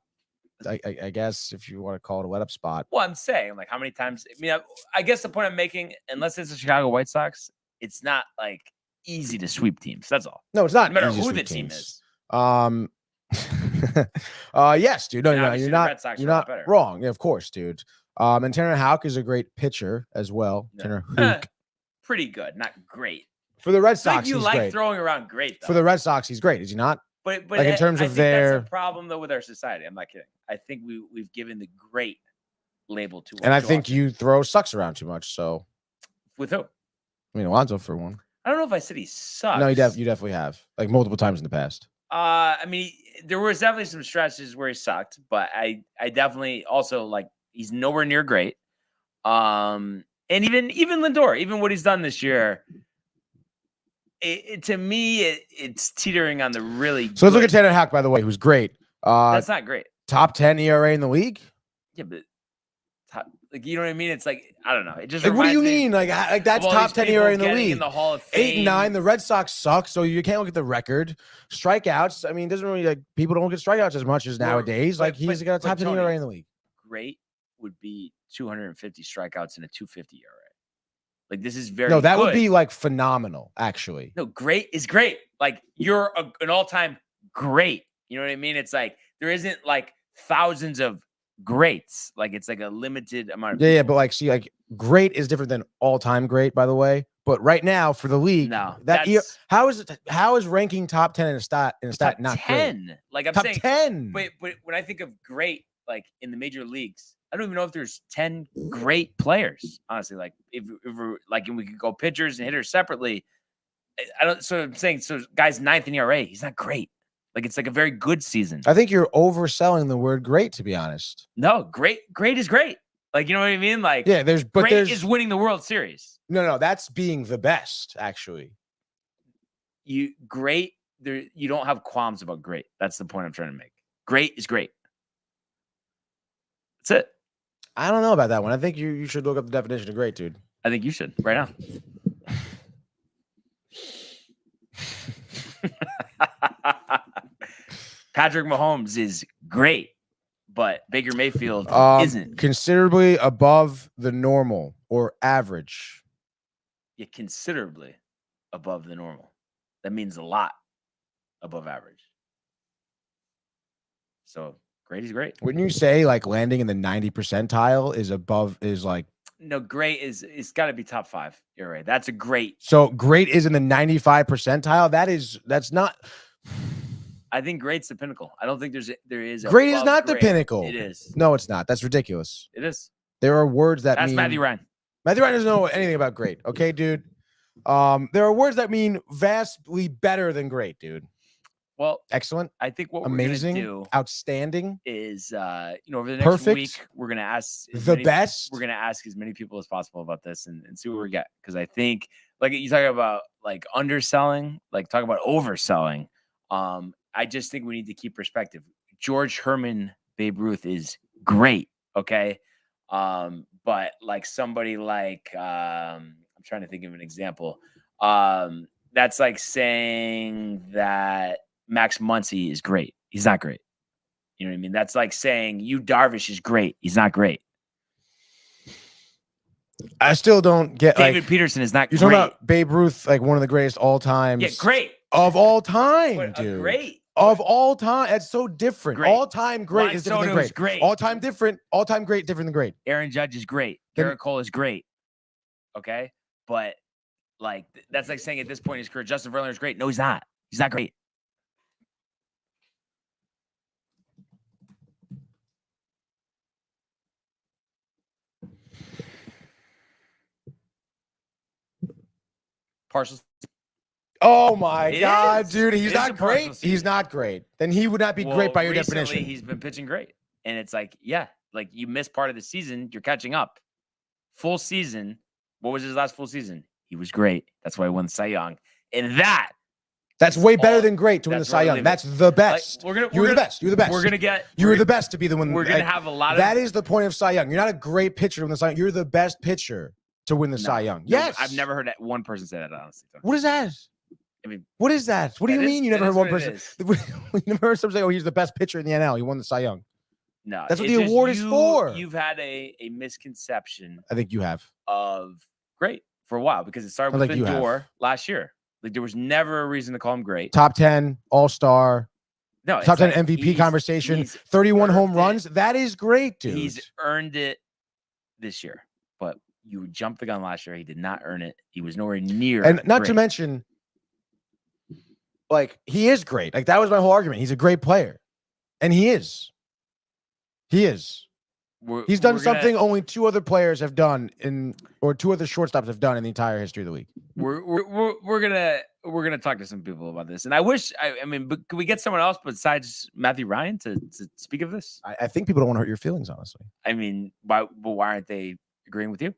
C: I guess if you want to call it a let up spot.
A: Well, I'm saying, like, how many times? I mean, I guess the point I'm making, unless it's the Chicago White Sox, it's not like easy to sweep teams. That's all.
C: No, it's not.
A: No matter
C: easy to
A: who the
C: sweep
A: team
C: teams.
A: is.
C: Yes, dude. No,
A: And
C: no,
A: obviously
C: you're
A: the
C: not.
A: Red Sox
C: You're
A: are a lot
C: not
A: better.
C: wrong. Yeah, of course, dude. And Tanner Houck is a great pitcher as well.
A: Yeah.
C: Tanner
A: Eh,
C: Houck.
A: Pretty good, not great.
C: For the Red
A: I feel like
C: Sox,
A: you
C: he's
A: like
C: great.
A: throwing around great, though.
C: For the Red Sox, he's great. Is he not?
A: but
C: like, in terms
A: I
C: of
A: think
C: their-
A: that's a problem though with our society. I'm not kidding. I think we've given the great label to.
C: And I
A: too
C: think
A: often.
C: you throw sucks around too much. So
A: with who?
C: I mean, Alonso for one.
A: I don't know if I said he sucks.
C: No, you definitely have, like multiple times in the past.
A: I mean, there was definitely some stretches where he sucked, but I definitely also like he's nowhere near great. And even Lindor, even what he's done this year, to me, it's teetering on the really.
C: So let's look
A: good.
C: at Tanner Houck, by the way, who's great.
A: That's not great.
C: Top 10 ERA in the league.
A: Yeah, but like you know what I mean? It's like I don't know. It just
C: Like, what do you
A: reminds me
C: mean? Like that's
A: of all
C: top
A: these
C: 10
A: people
C: ERA in the
A: getting
C: league.
A: in the Hall of
C: 8 and 9.
A: Fame.
C: The Red Sox suck, so you can't look at the record. Strikeouts. I mean, it doesn't really like people don't get strikeouts as much as
A: Well,
C: nowadays.
A: but-
C: Like he's
A: but-
C: got a top
A: but
C: 10
A: Tony,
C: ERA in the league.
A: Great would be 250 strikeouts and a 250 ERA. Like this is very
C: No, that would
A: good.
C: be like phenomenal, actually.
A: No, great is great. Like you're an all-time great. You know what I mean? It's like there isn't like thousands of greats. Like it's like a limited amount of
C: Yeah,
A: people.
C: but like, see, like great is different than all-time great, by the way. But right now for the league,
A: No,
C: that
A: that's
C: how is ranking top 10 in a stat
A: top
C: not
A: 10. Like I'm
C: great? Top
A: saying
C: 10.
A: but when I think of great, like in the major leagues, I don't even know if there's 10 great players. Honestly, like if we're like, and we could go pitchers and hitters separately. I don't. So I'm saying, so guys, 9th in ERA, he's not great. Like it's like a very good season.
C: I think you're overselling the word great, to be honest.
A: No, great is great. Like you know what I mean? Like
C: Yeah, there's
A: great is winning the World Series.
C: no, that's being the best, actually.
A: You don't have qualms about great. That's the point I'm trying to make. Great is great. That's it.
C: I don't know about that one. I think you should look up the definition of great, dude.
A: I think you should right now. Patrick Mahomes is great, but Baker Mayfield isn't.
C: Considerably above the normal or average.
A: Yeah, considerably above the normal. That means a lot above average. So great is great.
C: Wouldn't you say like landing in the 90 percentile is like
A: No, great is it's got to be top 5. You're right. That's a great.
C: so great is in the 95 percentile? That's not
A: I think great's the pinnacle. I don't think there is.
C: great is
A: above
C: not the
A: great.
C: pinnacle.
A: It is.
C: No, it's not. That's ridiculous.
A: It is.
C: There are words that
A: That's
C: mean
A: Matthew Ryan.
C: Matthew Ryan doesn't know anything about great. Okay, dude. There are words that mean vastly better than great, dude.
A: Well,
C: Excellent,
A: I think what
C: amazing,
A: we're gonna do
C: outstanding
A: is, over the next
C: Perfect.
A: week, we're gonna ask
C: best.
A: We're gonna ask as many people as possible about this and see what we get. Because I think, like you talk about, like underselling, like talk about overselling. I just think we need to keep perspective. George Herman, Babe Ruth is great. Okay. But like somebody like I'm trying to think of an example. That's like saying that Max Muncy is great. He's not great. You know what I mean? That's like saying Yu Darvish is great. He's not great.
C: I still don't get
A: David Peterson is not
C: you're
A: great.
C: talking about Babe Ruth, like one of the greatest all times.
A: Yeah, great.
C: Of all time,
A: But
C: dude.
A: great.
C: Of all time. That's so different.
A: Great.
C: All time great
A: Juan
C: is different
A: Soto
C: than
A: is
C: great.
A: great.
C: All time different. All time great, different than great.
A: Aaron Judge is great.
C: Then-
A: Garrett Cole is great. Okay. But like that's like saying at this point in his career, Justin Verlander is great. No, he's not. He's not great. Partial.
C: Oh my
A: It
C: God,
A: is.
C: dude.
A: It
C: He's
A: is
C: not
A: a partial
C: great.
A: season.
C: He's not great. Then he would not be great by your
A: Recently,
C: definition.
A: He's been pitching great. And it's like, yeah, like you missed part of the season. You're catching up. Full season. What was his last full season? He was great. That's why he won the Cy Young. And
C: That's way better
A: all-
C: than great to win the
A: that's
C: Cy
A: where I
C: Young.
A: leave it.
C: That's the best.
A: Like,
C: You were the best. You were the best.
A: We're gonna get.
C: You were the best to be the one.
A: We're gonna
C: like,
A: have a lot of.
C: that is the point of Cy Young. You're not a great pitcher to win the Cy Young. You're the best pitcher to win the
A: No,
C: Cy Young.
A: no,
C: Yes.
A: I've never heard one person say that. Honestly,
C: What is that?
A: I mean,
C: What is that? What do you
A: that
C: mean
A: is-
C: you never
A: that
C: heard
A: is
C: one
A: what it
C: person? You never heard someone say, "Oh, he's the best pitcher in the NL. He won the Cy Young."
A: no,
C: That's what
A: it's
C: the
A: just
C: award is for.
A: You've had a misconception
C: I think you have.
A: of great for a while because it started
C: I
A: with
C: think you have.
A: Lindor last year. Like there was never a reason to call him great.
C: Top 10 All-Star,
A: No, it's
C: top 10
A: like
C: MVP conversation,
A: he's
C: 31 home
A: earned it.
C: runs. That is great, dude.
A: He's earned it this year, but you jumped the gun last year. He did not earn it. He was nowhere near.
C: And not to
A: great.
C: mention, like, he is great. Like, that was my whole argument. He's a great player. And he is. He is. He's done
A: we're gonna-
C: something only two other players have done or two other shortstops have done in the entire history of the league.
A: We're gonna talk to some people about this, and I wish I mean, but could we get someone else besides Matthew Ryan to speak of this?
C: I think people don't want to hurt your feelings, honestly.
A: I mean, why aren't they agreeing with you?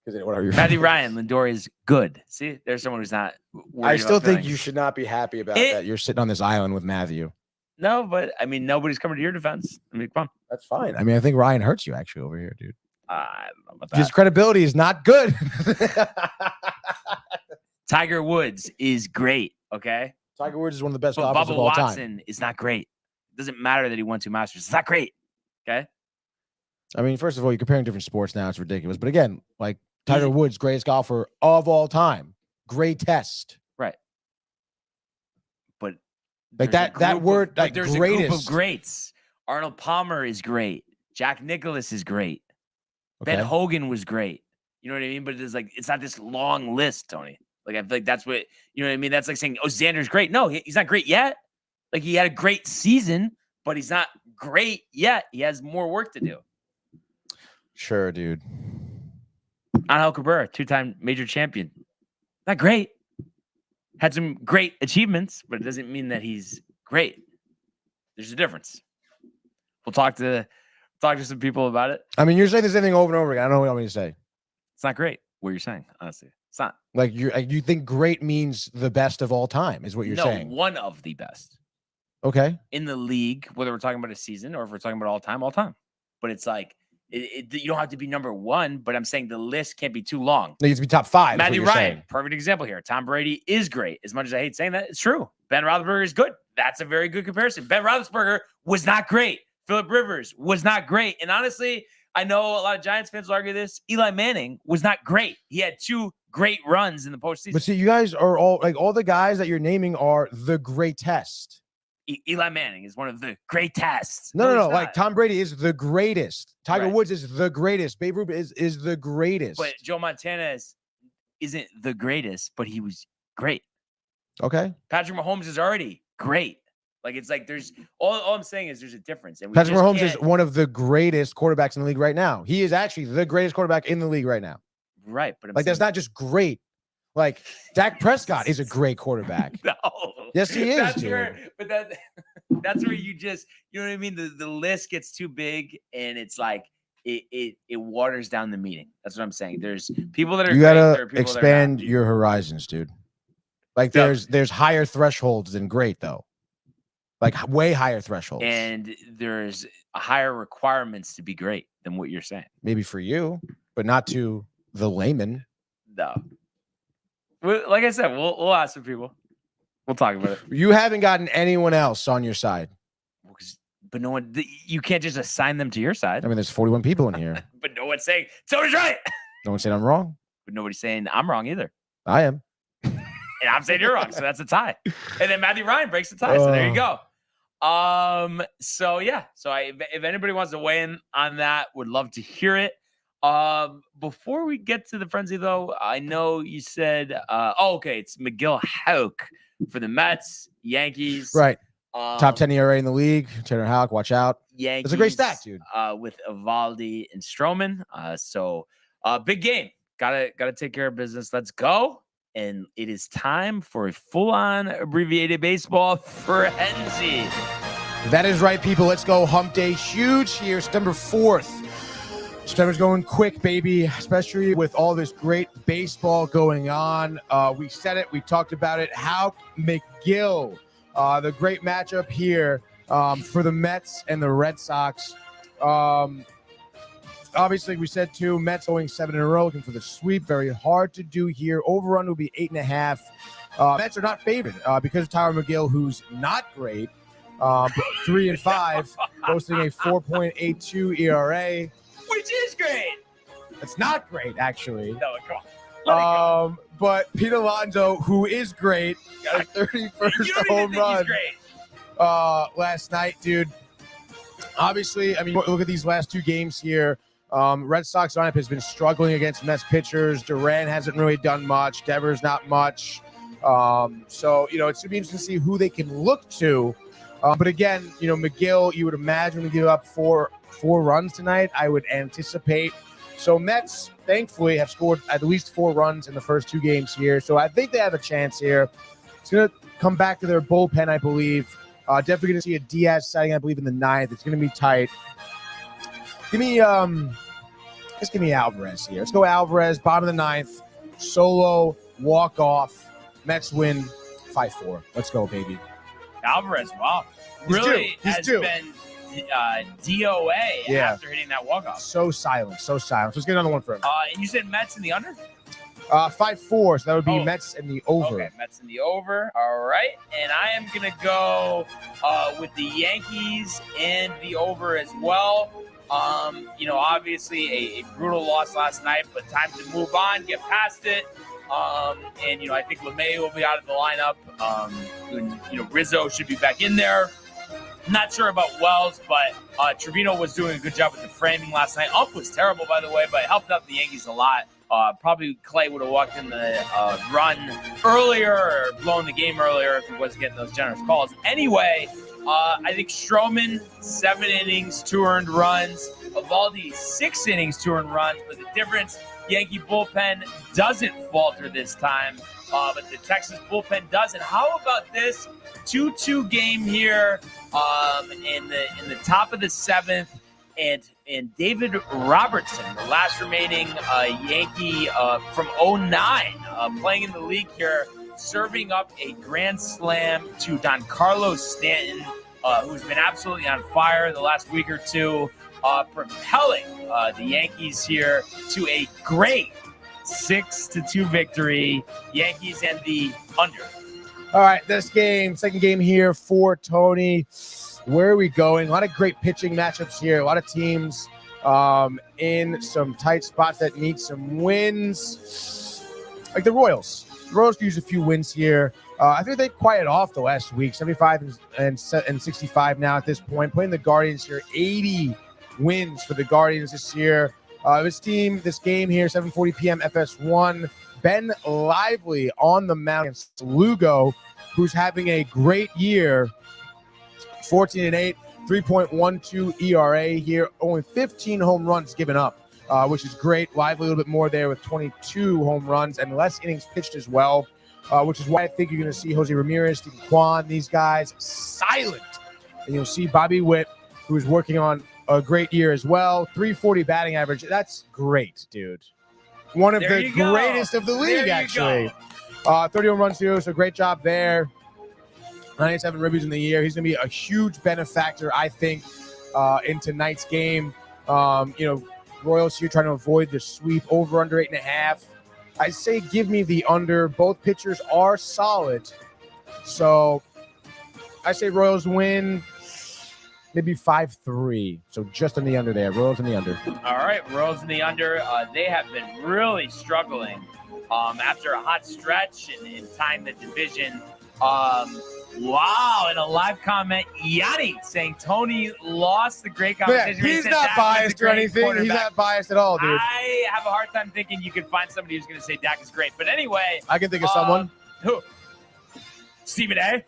C: Because they don't want to hurt your
A: Matthew
C: feelings.
A: Ryan, Lindor is good. See, there's someone who's not. worried
C: I still
A: about
C: think
A: feelings.
C: you should not be happy about
A: It-
C: that. You're sitting on this island with Matthew.
A: No, but I mean, nobody's coming to your defense. I mean, come on.
C: That's fine. I mean, I think Ryan hurts you actually over here, dude.
A: I don't know about that.
C: His credibility is not good.
A: Tiger Woods is great. Okay.
C: Tiger Woods is one of the best
A: But
C: golfers
A: Bubba
C: of all time.
A: Watson is not great. It doesn't matter that he won 2 Masters. It's not great. Okay.
C: I mean, first of all, you're comparing different sports now. It's ridiculous. But again, like Tiger
A: Easy.
C: Woods, greatest golfer of all time. Greatest.
A: Right. But
C: Like
A: there's a
C: that
A: group
C: word,
A: of,
C: like
A: there's a group of
C: greatest.
A: greats. Arnold Palmer is great. Jack Nicklaus is great. Ben
C: Okay.
A: Hogan was great. You know what I mean? But it's like it's not this long list, Tony. Like I feel like that's what you know what I mean. That's like saying, "Oh, Xander's great." No, he's not great yet. Like he had a great season, but he's not great yet. He has more work to do.
C: Sure, dude.
A: Angel Cabrera, 2-time major champion. Not great. Had some great achievements, but it doesn't mean that he's great. There's a difference. We'll talk to some people about it.
C: I mean, you're saying the same thing over and over again. I don't know what you want me to say.
A: It's not great. What you're saying, honestly, it's not.
C: Like you think great means the best of all time is what you're
A: No,
C: saying.
A: one of the best
C: Okay.
A: in the league, whether we're talking about a season or if we're talking about all time. But it's like you don't have to be number one. But I'm saying the list can't be too long.
C: It needs to be top 5. is what
A: Matthew
C: you're
A: Ryan,
C: saying.
A: perfect example here. Tom Brady is great. As much as I hate saying that, it's true. Ben Roethlisberger is good. That's a very good comparison. Ben Roethlisberger was not great. Phillip Rivers was not great. And honestly, I know a lot of Giants fans will argue this. Eli Manning was not great. He had 2 great runs in the postseason.
C: But see, you guys are all the guys that you're naming are the greatest.
A: Eli Manning is one of the greatest.
C: No.
A: he's
C: Like
A: not.
C: Tom Brady is the greatest. Tiger
A: Right.
C: Woods is the greatest. Babe Ruth is the greatest.
A: But Joe Montana isn't the greatest, but he was great.
C: Okay.
A: Patrick Mahomes is already great. Like it's like there's all I'm saying is there's a difference. And we
C: Patrick
A: just
C: Mahomes is
A: can't-
C: one of the greatest quarterbacks in the league right now. He is actually the greatest quarterback in the league right now.
A: right, but I'm
C: Like that's
A: saying-
C: not just great. Like Dak Prescott is a great quarterback.
A: No.
C: Yes, he is,
A: That's
C: dude.
A: where, but that's where you just, you know what I mean? The list gets too big and it's like it waters down the meeting. That's what I'm saying. There's people that are
C: You
A: great, there
C: gotta
A: are people
C: expand
A: that are
C: your horizons, dude. Like
A: Yeah.
C: there's higher thresholds than great though. Like way higher thresholds.
A: not. And there's higher requirements to be great than what you're saying.
C: Maybe for you, but not to the layman.
A: No. Like I said, we'll ask some people. We'll talk about it.
C: You haven't gotten anyone else on your side.
A: But no one, you can't just assign them to your side.
C: I mean, there's 41 people in here.
A: But no one's saying Tony's right.
C: No one said I'm wrong.
A: But nobody's saying I'm wrong either.
C: I am.
A: And I'm saying you're wrong. So that's a tie. And then Matthew Ryan breaks the tie. So there you go. So yeah. So if anybody wants to weigh in on that, would love to hear it. Before we get to the frenzy though, I know you said okay, it's McGill Houck for the Mets, Yankees.
C: Right. Top 10 ERA in the league. Tanner Houck, watch out.
A: Yankees.
C: It's a great stat, dude.
A: With Evaldi and Stroman. So big game. Gotta take care of business. Let's go. And it is time for a full-on abbreviated baseball frenzy.
C: That is right, people. Let's go. Hump Day huge here, September 4th. September's going quick, baby, especially with all this great baseball going on. We said it. We talked about it. Houck McGill, the great matchup here for the Mets and the Red Sox. Obviously, we said too, Mets going 7 in a row, looking for the sweep. Very hard to do here. Over-run will be 8.5. Mets are not favored because of Tyler McGill, who's not great. 3-5, posting a 4.82 ERA.
A: Which is great.
C: It's not great, actually.
A: No, come on. Let it go.
C: But Pete Alonso, who is great, got his 31st
A: You don't even
C: home
A: think
C: run
A: he's great.
C: last night, dude. Obviously, I mean, look at these last two games here. Red Sox lineup has been struggling against Mets pitchers. Duran hasn't really done much. Devers not much. So, you know, it's going to be interesting to see who they can look to. But again, you know, McGill, you would imagine we give up four runs tonight. I would anticipate. So Mets, thankfully, have scored at least 4 runs in the first 2 games here. So I think they have a chance here. It's going to come back to their bullpen, I believe. Definitely going to see a Diaz sighting, I believe, in the 9th. It's going to be tight. Give me Alvarez here. Let's go Alvarez, bottom of the 9th. Solo, walk off. Mets win 5-4. Let's go, baby.
A: Alvarez, wow.
C: He's
A: Really
C: due. He's
A: has
C: due.
A: been DOA
C: Yeah.
A: after hitting that walk-off.
C: So silent. So silent. Let's get another one for him.
A: And you said Mets in the under?
C: 5-4. So that would be
A: Oh.
C: Mets and the over.
A: Okay, Mets in the over. All right. And I am going to go with the Yankees and the over as well. You know, obviously a brutal loss last night, but time to move on, get past it. And, you know, I think LeMay will be out of the lineup. And, you know, Rizzo should be back in there. Not sure about Wells, but Trevino was doing a good job with the framing last night. Ump was terrible, by the way, but it helped out the Yankees a lot. Probably Clay would have walked in the run earlier or blown the game earlier if he wasn't getting those generous calls. Anyway, I think Stroman, 7 innings, 2 earned runs. Evaldi, 6 innings, 2 earned runs. But the difference, Yankee bullpen doesn't falter this time, but the Texas bullpen does. And how about this 2-2 game here in the top of the 7th? And David Robertson, the last remaining Yankee from 2009, playing in the league here, serving up a grand slam to Don Carlos Stanton, who's been absolutely on fire the last week or two, propelling the Yankees here to a great 6-2 victory. Yankees and the under.
C: All right, this game, second game here for Tony. Where are we going? A lot of great pitching matchups here. A lot of teams in some tight spots that need some wins. Like the Royals. The Royals could use a few wins here. I think they quieted off the last week. 75 and 65 now at this point. Playing the Guardians here. 80 wins for the Guardians this year. This game here, 7:40 p.m. FS1. Ben Lively on the mound against Lugo, who's having a great year. 14-8, 3.12 ERA here. Only 15 home runs given up, which is great. Lively a little bit more there with 22 home runs and less innings pitched as well, which is why I think you're going to see Jose Ramirez, Stephen Kwan, these guys silent. And you'll see Bobby Witt, who is working on a great year as well. 340 batting average. That's great, dude. One of the greatest of the league, actually. 30 home runs too, so great job there. 97 ribbies in the year. He's going to be a huge benefactor, I think, in tonight's game. Royals here trying to avoid the sweep, over under 8.5. I say give me the under. Both pitchers are solid. So I say Royals win maybe 5-3. So just in the under there. Royals in the under.
A: All right, Royals in the under. They have been really struggling after a hot stretch and tying the division. Wow, in a live comment, Yanni saying Tony lost the great competition.
C: Yeah, he's not biased or anything. He's not biased at all, dude.
A: I have a hard time thinking you could find somebody who's going to say Dak is great. But anyway.
C: I can think of someone.
A: Who? Stephen A.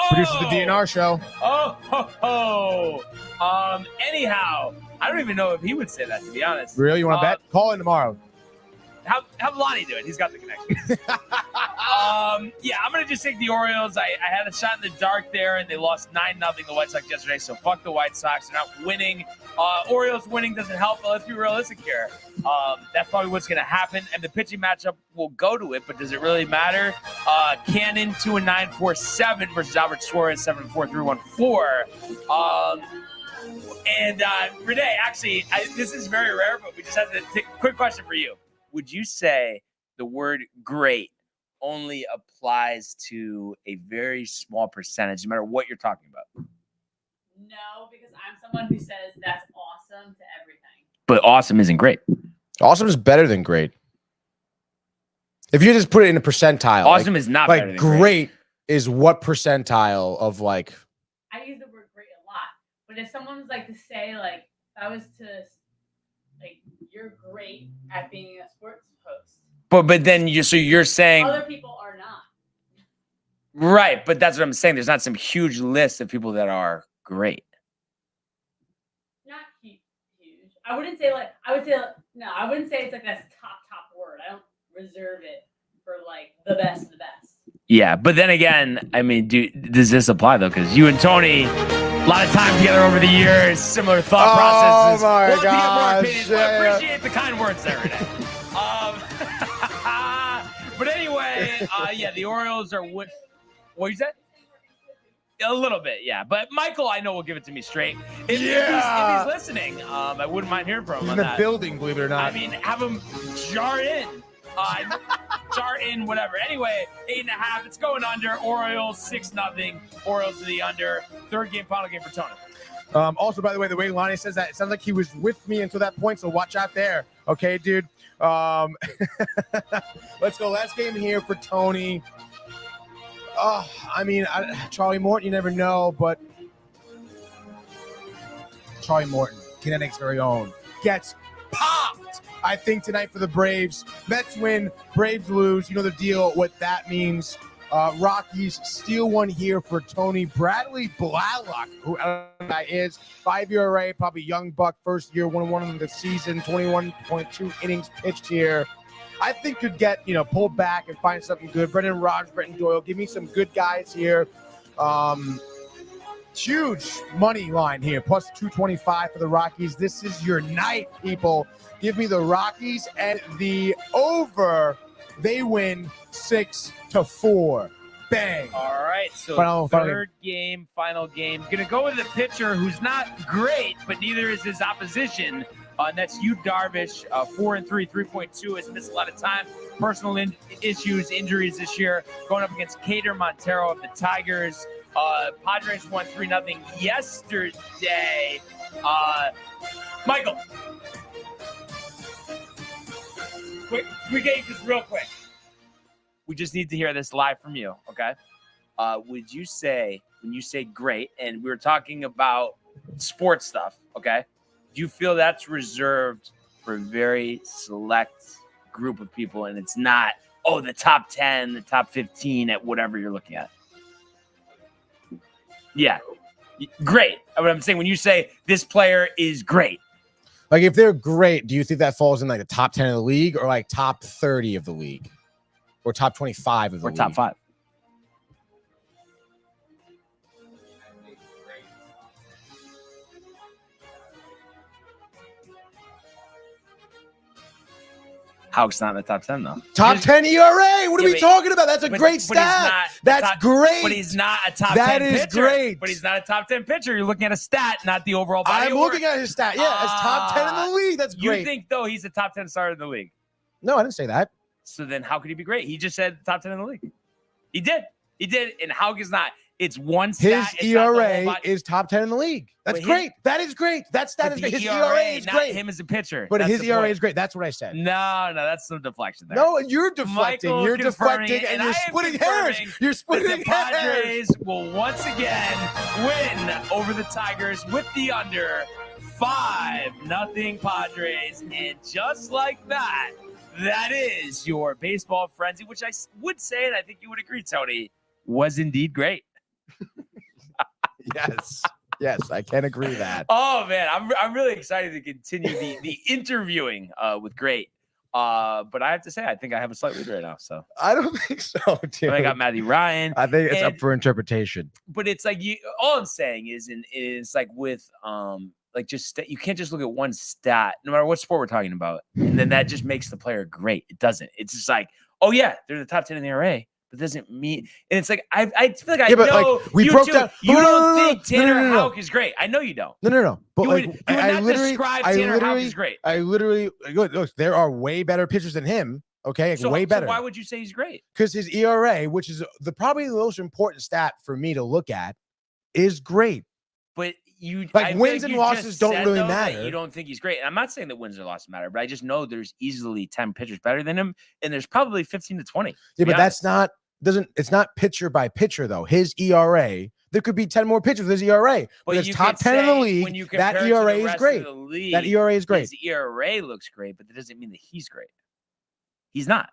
C: Produces the DNR show.
A: Anyhow, I don't even know if he would say that, to be honest.
C: Really? You want to bet? Call in tomorrow.
A: Have Lonnie do it. He's got the connection. I'm going to just take the Orioles. I had a shot in the dark there, and they lost 9-0 the White Sox yesterday, so fuck the White Sox. They're not winning. Orioles winning doesn't help, but let's be realistic here. That's probably what's going to happen, and the pitching matchup will go to it, but does it really matter? Cannon, 2-9, 4-7 versus Albert Suarez, 7-4, 3-1-4. And Renee, actually, this is very rare, but we just have to take a quick question for you. Would you say the word great only applies to a very small percentage, no matter what you're talking about?
D: No, because I'm someone who says that's awesome to everything.
A: But awesome isn't great.
C: Awesome is better than great. If you just put it in a percentile.
A: Awesome is not better than
C: great is what percentile of like.
D: I use the word great a lot. But if someone's like to say, like, if I was to, like, you're great at being a sports host.
A: But then you're saying
D: other people are not.
A: Right, but that's what I'm saying. There's not some huge list of people that are great.
D: Not huge. I wouldn't say I wouldn't say it's like that's top word. I don't reserve it for like the best of the best.
A: Yeah, but then again, I mean, does this apply though? Because you and Tony, a lot of time together over the years, similar thought processes.
C: Oh my gosh!
A: I appreciate the kind words there, Renee. But anyway, the Orioles are what you said? A little bit, yeah. But Michael, I know, will give it to me straight. If he's listening, I wouldn't mind hearing from him.
C: He's
A: on
C: in the
A: that.
C: building, believe it or not.
A: I mean, have him jar in. Whatever. Anyway, 8.5. It's going under. Orioles 6-0. Orioles to the under. Third game, final game for Tony.
C: Also, by the way Lonnie says that, it sounds like he was with me until that point, so watch out there. Okay, dude. Let's go. Last game here for Tony. Charlie Morton, you never know, but Charlie Morton, Kinetics' very own, gets popped, I think, tonight for the Braves. Mets win, Braves lose. You know the deal, what that means. Rockies steal one here for Tony. Bradley Blalock, who is 5-year array, probably young buck, first year, 1-1 in the season, 21.2 innings pitched here. I think could get, pulled back and find something good. Brendan Rodgers, Brenton Doyle, give me some good guys here. Huge money line here, plus 225 for the Rockies. This is your night, people. Give me the Rockies and the over. They win 6-4. Bang.
A: All right, so
C: final
A: game, final game. Going to go with a pitcher who's not great, but neither is his opposition. And that's Yu Darvish, 4-3, 3.2, has missed a lot of time. Personal issues, injuries this year. Going up against Cater Montero of the Tigers. Padres won 3-0 yesterday. Michael. Quick, we get this real quick. We just need to hear this live from you, okay? Would you say, when you say great, and we were talking about sports stuff, okay? Do you feel that's reserved for a very select group of people, and it's not, the top 10, the top 15 at whatever you're looking at? Yeah. Great. What I'm saying when you say this player is great.
C: Like, if they're great, do you think that falls in like the top 10 of the league or like top 30 of the league or top 25 of the
A: Or
C: league?
A: top 5. Houck's not in the top 10 though.
C: Top 10 ERA. What are
A: Yeah,
C: we talking about? That's a
A: but
C: great
A: he's
C: stat.
A: not the
C: That's
A: top-
C: great.
A: But he's not a top
C: That
A: 10
C: is
A: pitcher.
C: great.
A: But he's not a top 10 pitcher. You're looking at a stat, not the overall body
C: I'm
A: of work.
C: looking at his stat. Yeah, it's top 10 in the league. That's great.
A: You think, though, he's a top 10 starter in the league.
C: No, I didn't say that.
A: So then how could he be great? He just said top 10 in the league. He did. And Houck is not. It's one stat.
C: His ERA is top 10 in the league. That's great. That is great. That stat is great. His ERA is
A: not
C: great.
A: him as a pitcher.
C: But
A: That's
C: his
A: the
C: ERA
A: point.
C: is great. That's what I said.
A: No, that's some deflection there.
C: No, you're deflecting.
A: Michael
C: You're
A: confirming
C: deflecting,
A: it,
C: and
A: and
C: you're
A: I am
C: splitting hairs.
A: confirming
C: You're
A: that
C: splitting
A: the
C: hairs.
A: Padres will once again win over the Tigers with the under 5-0 Padres. And just like that, that is your baseball frenzy, which I would say, and I think you would agree, Tony, was indeed great.
C: Yes. Yes, I can agree with that.
A: Oh man, I'm really excited to continue the interviewing with great. But I have to say, I think I have a slight lead right now. So
C: I don't think so, dude.
A: I got Matthew Ryan.
C: I think it's
A: and-
C: up for interpretation.
A: But it's like you. All I'm saying is like with like just you can't just look at one stat, no matter what sport we're talking about, and then that just makes the player great. It doesn't. It's just like, oh yeah, they're the top 10 in the ERA. But doesn't mean, and it's like I feel like I
C: but,
A: know
C: like, we
A: you
C: broke
A: too,
C: down.
A: You
C: No, no,
A: don't
C: no, no,
A: think Tanner
C: no.
A: Houck is great. I know you don't.
C: No. But
A: You
C: like,
A: would
C: I
A: not
C: literally,
A: describe
C: I
A: Tanner Houck
C: literally,
A: as great.
C: I literally look. There are way better pitchers than him. Okay, like,
A: So,
C: way better.
A: So why would you say he's great?
C: Because his ERA, which is probably the most important stat for me to look at, is great.
A: But you
C: Like,
A: I feel
C: wins
A: like
C: and
A: you
C: losses
A: just
C: don't
A: said,
C: really
A: though, that
C: matter.
A: You don't think he's great. And I'm not saying that wins or losses matter, but I just know there's easily 10 pitchers better than him, and there's probably 15 to 20.
C: Yeah, but that's not it's not pitcher by pitcher though. His ERA, there could be 10 more pitchers with his ERA. But it's
A: you
C: top
A: could
C: 10 in the
A: say
C: league.
A: when you compare
C: That
A: it to
C: ERA
A: the
C: is
A: rest
C: great.
A: of the league,
C: That ERA is great.
A: His ERA looks great, but that doesn't mean that he's great. He's not.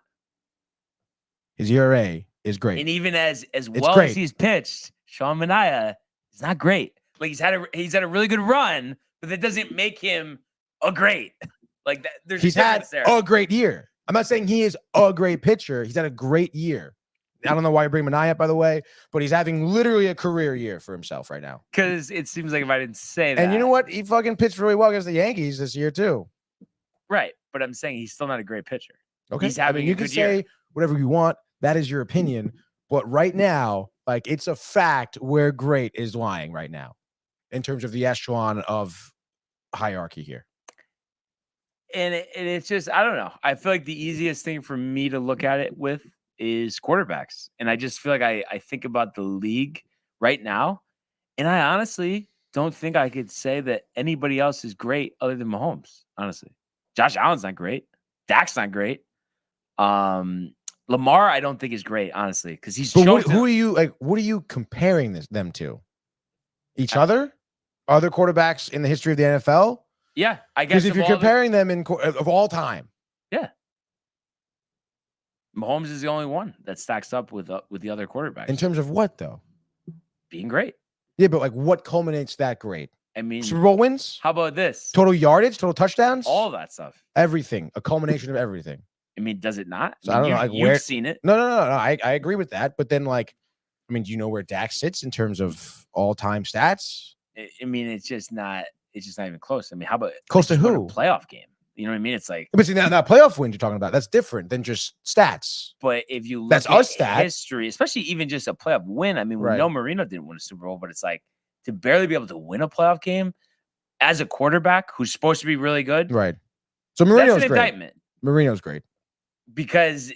C: His ERA is great.
A: And even as well
C: great.
A: as he's pitched, Sean Manaea is not great. Like he's had a really good run, but that doesn't make him a great. Like that, there's
C: He's
A: a
C: had
A: difference there.
C: a great year. I'm not saying he is a great pitcher. He's had a great year. I don't know why you bring Manaea up, by the way, but he's having literally a career year for himself right now.
A: Because it seems like if I didn't say that,
C: And you know what? He fucking pitched really well against the Yankees this year too.
A: right? But I'm saying he's still not a great pitcher.
C: Okay.
A: He's having
C: you
A: a
C: can
A: good year.
C: say whatever you want. That is your opinion. But right now, like, it's a fact where great is lying right now in terms of the echelon of hierarchy here.
A: And it's just, I don't know. I feel like the easiest thing for me to look at it with is quarterbacks. And I just feel like I think about the league right now. And I honestly don't think I could say that anybody else is great other than Mahomes, honestly. Josh Allen's not great. Dak's not great. Lamar, I don't think is great, honestly, because he's
C: But
A: shown
C: who are you like? What are you comparing them to? Each other? Other quarterbacks in the history of the NFL?
A: Yeah, I guess
C: Because if you're comparing them of all time,
A: Mahomes is the only one that stacks up with the other quarterbacks
C: in terms of what though?
A: being great.
C: Yeah, but like what culminates that great?
A: I mean,
C: Super Bowl wins,
A: how about this?
C: total yardage, total touchdowns,
A: All that stuff.
C: everything, a culmination of everything.
A: I mean, does it not?
C: So I don't know, like,
A: You've
C: where-
A: seen it.
C: No. I agree with that. But then, like, I mean, do you know where Dak sits in terms of all-time stats?
A: I mean, it's just not even close. I mean, how about
C: Close to
A: just win a
C: who?
A: playoff game? You know what I mean? It's like,
C: But see, now playoff wins you're talking about. That's different than just stats.
A: but if you look
C: That's
A: at
C: our stat.
A: history, especially even just a playoff win, I mean, we
C: Right.
A: know Marino didn't win a Super Bowl, but it's like to barely be able to win a playoff game as a quarterback who's supposed to be really good.
C: Right. So
A: That's
C: Marino's
A: an
C: great.
A: indictment
C: Marino's great.
A: because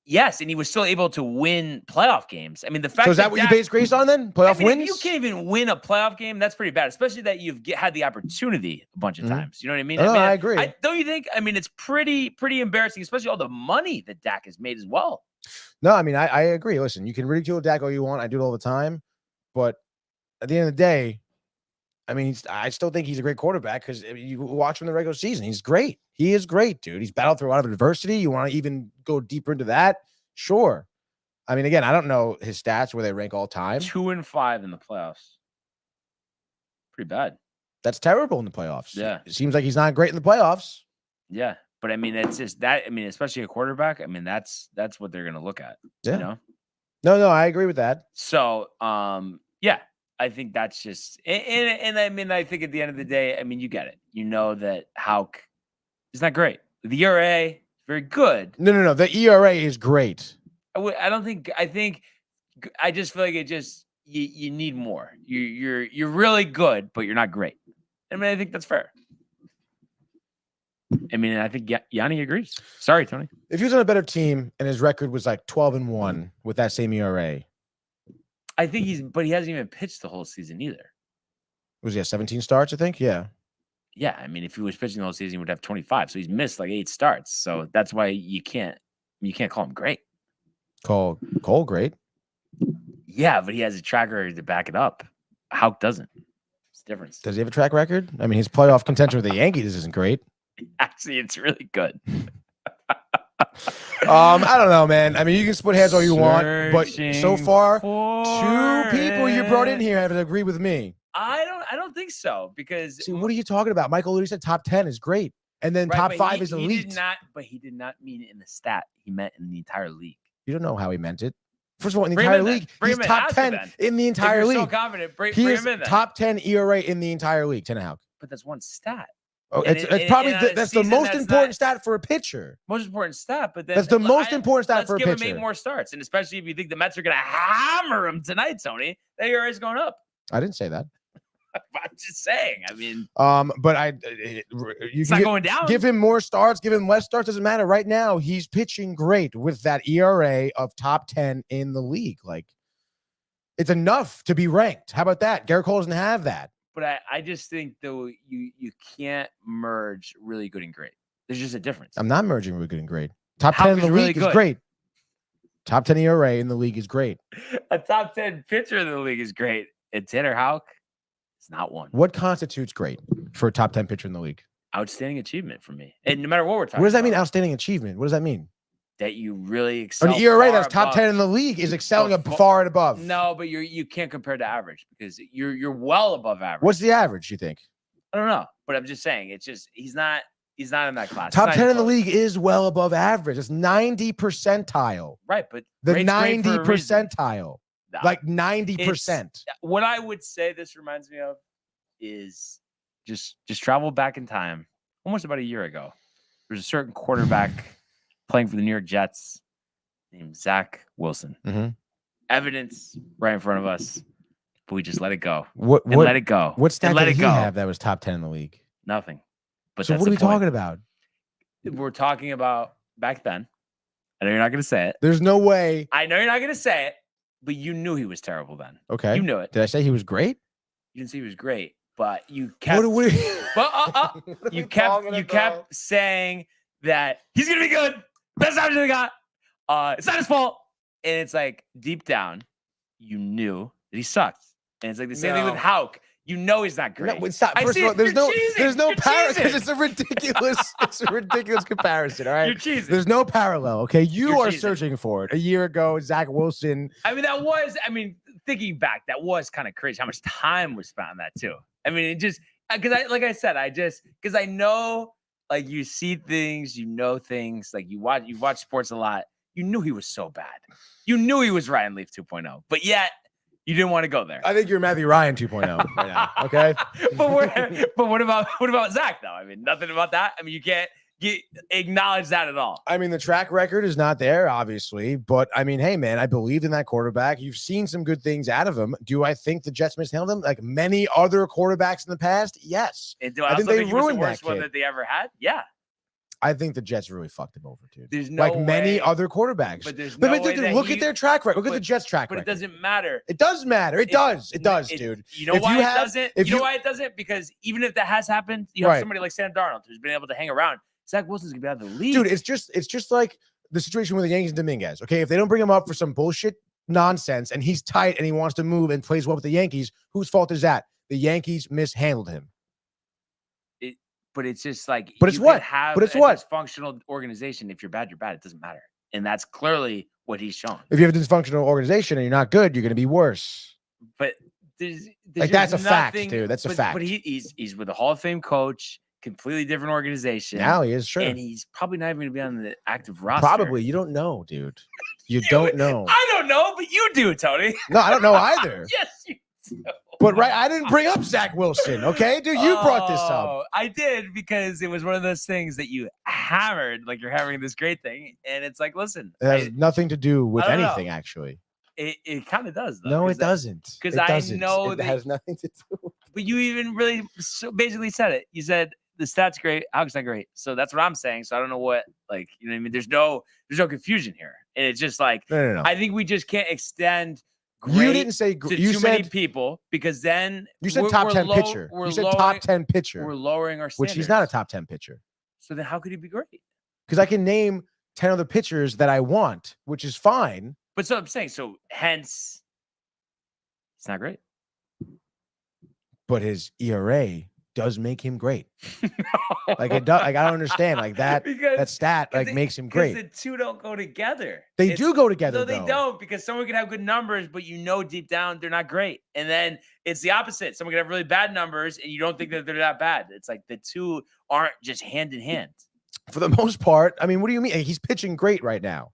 A: yes, and he was still able to win playoff games. I mean, the fact
C: So is that what you
A: Dak-
C: base grace on then?
A: I
C: Playoff
A: mean, if
C: wins?
A: you can't even win a playoff game, that's pretty bad, especially that you've had the opportunity a bunch of
C: Mhm.
A: times. You know what I mean?
C: No,
A: I mean,
C: I agree.
A: don't you think? I mean, it's pretty embarrassing, especially all the money that Dak has made as well.
C: No, I mean, I agree. Listen, you can ridicule Dak all you want. I do it all the time. But at the end of the day, I mean, I still think he's a great quarterback because you watch him in the regular season. He's great. He is great, dude. He's battled through a lot of adversity. You want to even go deeper into that? Sure. I mean, again, I don't know his stats where they rank all time.
A: 2-5 in the playoffs. Pretty bad.
C: That's terrible in the playoffs.
A: Yeah.
C: It seems like he's not great in the playoffs.
A: Yeah. But I mean, it's just that. I mean, especially a quarterback. I mean, that's what they're going to look at.
C: Yeah.
A: You know?
C: No, I agree with that.
A: So, yeah, I think that's just, and I mean, I think at the end of the day, I mean, you get it. You know that Houck is not great. The ERA is very good.
C: No. The ERA is great.
A: I just feel like it just you need more. You're really good, but you're not great. I mean, I think that's fair. I mean, I think Yanni agrees. Sorry, Tony.
C: If he was on a better team and his record was like 12-1 with that same ERA,
A: I think but he hasn't even pitched the whole season either.
C: Was he at 17 starts? I think. Yeah.
A: Yeah, I mean, if he was pitching the whole season, he would have 25. So he's missed like 8 starts. So that's why you can't call him great.
C: Cole, great.
A: Yeah, but he has a track record to back it up. Houck doesn't. It's the difference.
C: Does he have a track record? I mean, his playoff contention with the Yankees isn't great.
A: Actually, it's really good.
C: I don't know, man. I mean, you can split hairs all you want, but so far, 2 people you brought in here have agreed with me.
A: I don't think so because
C: See, what are you talking about? Michael Lewis said top 10 is great, and then top 5 is elite.
A: He did not mean it in the stat. He meant in the entire league.
C: You don't know how he meant it. First of all, in the entire league, he's top 10 in the entire league.
A: So confident, bring
C: he
A: him in.
C: Top 10 ERA in the entire league. Tanner Houck.
A: But that's one stat.
C: Oh, it's probably that's the most important stat for a pitcher.
A: Most important stat, but then
C: that's the most important stat for a pitcher.
A: Let's give him 8 more starts, and especially if you think the Mets are going to hammer him tonight, Tony, that ERA is going up.
C: I didn't say that.
A: I'm just saying. I mean,
C: but
A: it's not going down.
C: Give him more starts, give him less starts. Doesn't matter. Right now, he's pitching great with that ERA of top 10 in the league. Like, it's enough to be ranked. How about that? Garrett Cole doesn't have that.
A: But I just think though you can't merge really good and great. There's just a difference.
C: I'm not merging really good and great. Top 10 in the league is great. Top 10 ERA in the league is great.
A: A top 10 pitcher in the league is great. And Tanner Houck, it's not one.
C: What constitutes great for a top 10 pitcher in the league?
A: Outstanding achievement for me. And no matter what we're talking about.
C: What does that mean, outstanding achievement? What does that mean?
A: That you really excel.
C: An ERA that's top 10 in the league is excelling far and above.
A: No, but you can't compare to average because you're well above average.
C: What's the average, you think?
A: I don't know, but I'm just saying it's just he's not in that class.
C: Top 10 in the league is well above average. It's 90 percentile.
A: Right, but
C: the 90 percentile. No, like 90%.
A: What I would say this reminds me of is just travel back in time almost about a year ago. There's a certain quarterback playing for the New York Jets named Zach Wilson.
C: Mm-hmm.
A: Evidence right in front of us, but we just let it go.
C: Let
A: it go.
C: What stat did he have that was top 10 in the league?
A: Nothing. But
C: so what are we talking about?
A: We're talking about back then. I know you're not going to say it.
C: There's no way.
A: I know you're not going to say it, but you knew he was terrible then.
C: Okay.
A: You knew it.
C: Did I say he was great?
A: You didn't say he was great, but you kept. You kept saying that he's going to be good. Best option we got. It's not his fault. And it's like deep down, you knew that he sucked. And it's like the same thing with Houck. You know he's not great.
C: No, stop. First of all, there's no parallel because it's a ridiculous comparison. All right,
A: you're cheesing.
C: There's no parallel. Okay, you're are searching for it. A year ago, Zach Wilson.
A: I mean, thinking back, that was kind of crazy. How much time was spent on that too. I mean, it just because I know. Like you see things, you know things. Like you've watched sports a lot. You knew he was so bad. You knew he was Ryan Leaf 2.0, but yet you didn't want to go there.
C: I think you're Matthew Ryan 2.0 right now. Okay,
A: but what about Zach though? I mean, nothing about that. I mean, you can't acknowledge that at all.
C: I mean, the track record is not there, obviously, but I mean, hey, man, I believed in that quarterback. You've seen some good things out of him. Do I think the Jets mishandled him like many other quarterbacks in the past? Yes.
A: And do I think they ruined the worst one that they ever had? Yeah.
C: I think the Jets really fucked him over, dude.
A: There's no way.
C: Many other quarterbacks.
A: But there's no way that
C: look at their track record. Look at the Jets' track record.
A: But it doesn't matter.
C: It does matter. It does, dude.
A: You know why it doesn't? You know why it doesn't? Because even if that has happened, you have somebody like Sam Darnold who's been able to hang around. Zach Wilson's gonna be out of the league.
C: Dude, it's just like the situation with the Yankees and Dominguez. Okay, if they don't bring him up for some bullshit nonsense and he's tight and he wants to move and plays well with the Yankees, whose fault is that? The Yankees mishandled him.
A: But it's just like,
C: but it's what?
A: But it's what? Dysfunctional organization. If you're bad, you're bad. It doesn't matter, and that's clearly what he's shown.
C: If you have a dysfunctional organization and you're not good, you're going to be worse.
A: But there's
C: Like, that's a fact, dude. That's a fact.
A: But he's with a Hall of Fame coach, completely different organization.
C: Now he is, sure.
A: And he's probably not even going to be on the active roster.
C: Probably. You don't know, dude. You don't know.
A: I don't know, but you do, Tony.
C: No, I don't know either.
A: Yes, you do.
C: But I didn't bring up Zach Wilson, okay? Dude, you brought this up.
A: Oh, I did, because it was one of those things that you hammered, like you're hammering this great thing. And it's like, listen.
C: It has nothing to do with anything, actually.
A: It kind of does, though.
C: No, it doesn't.
A: Because I know
C: it has nothing to do.
A: But you even really basically said it. You said the stats great, Alex not great. So that's what I'm saying. So I don't know what, like, you know what I mean? There's no confusion here. And it's just like,
C: No.
A: I think we just can't extend great
C: You didn't say
A: to
C: you
A: too
C: said,
A: many people, because then
C: you said top 10 pitcher. You said top 10 pitcher.
A: We're lowering our standards.
C: Which he's not a top 10 pitcher.
A: So then how could he be great?
C: Because I can name 10 other pitchers that I want, which is fine.
A: But so I'm saying, so hence, it's not great.
C: But his ERA does make him great. Like it does. Like, I don't understand. Like that stat makes him great.
A: Because the two don't go together.
C: They do go together.
A: No, they don't, because someone can have good numbers, but deep down they're not great. And then it's the opposite. Someone can have really bad numbers, and you don't think that they're that bad. It's like the two aren't just hand in hand.
C: For the most part, I mean, what do you mean? He's pitching great right now.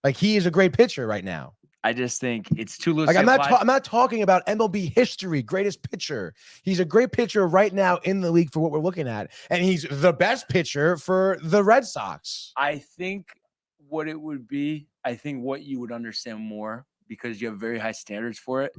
C: Like, he is a great pitcher right now.
A: I just think it's too loose.
C: Like, I'm not talking about MLB history, greatest pitcher. He's a great pitcher right now in the league for what we're looking at. And he's the best pitcher for the Red Sox.
A: I think what it would be, I think what you would understand more, because you have very high standards for it,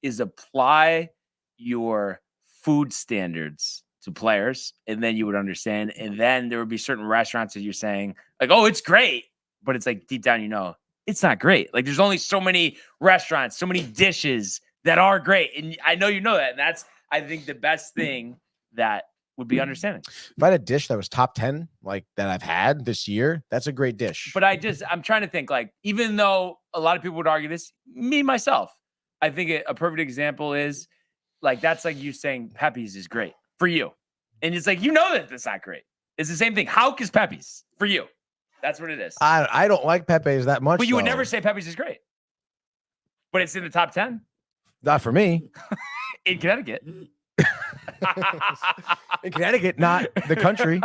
A: is apply your food standards to players, and then you would understand. And then there would be certain restaurants that you're saying, like, oh, it's great. But it's like, deep down, it's not great. Like, there's only so many restaurants, so many dishes that are great. And I know you know that. And that's, I think, the best thing that would be understanding.
C: If I had a dish that was top 10, like that I've had this year, that's a great dish.
A: But I'm trying to think, like, even though a lot of people would argue this, me, myself, I think a perfect example is, like, that's like you saying Pepe's is great for you. And it's like, that that's not great. It's the same thing. Hauk is Pepe's for you. That's what it is.
C: I don't like Pepe's that much.
A: But you would never say Pepe's is great. But it's in the top 10.
C: Not for me.
A: In Connecticut.
C: In Connecticut, not the country.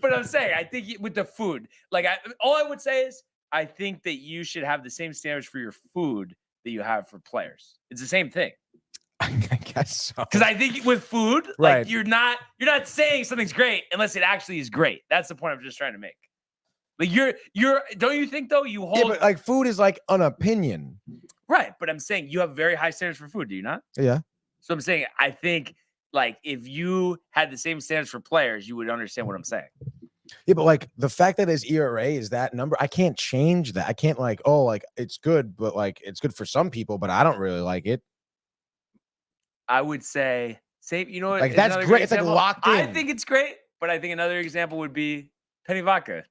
A: But I'm saying, I think with the food, like, all I would say is, I think that you should have the same standards for your food that you have for players. It's the same thing.
C: I guess so.
A: Because I think with food,
C: right,
A: like, you're not saying something's great unless it actually is great. That's the point I'm just trying to make. Like, you're don't you think, though, you hold,
C: but like, food is like an opinion.
A: Right, but I'm saying you have very high standards for food, do you not?
C: Yeah.
A: So I'm saying, I think, like, if you had the same standards for players, you would understand what I'm saying.
C: Yeah, but like, the fact that his ERA is that number, I can't change that. I can't, like, oh, like, it's good, but like, it's good for some people, but I don't really like it.
A: I would say, you know what?
C: Like, that's great. It's like locked in.
A: I think it's great, but I think another example would be Penny Vodka,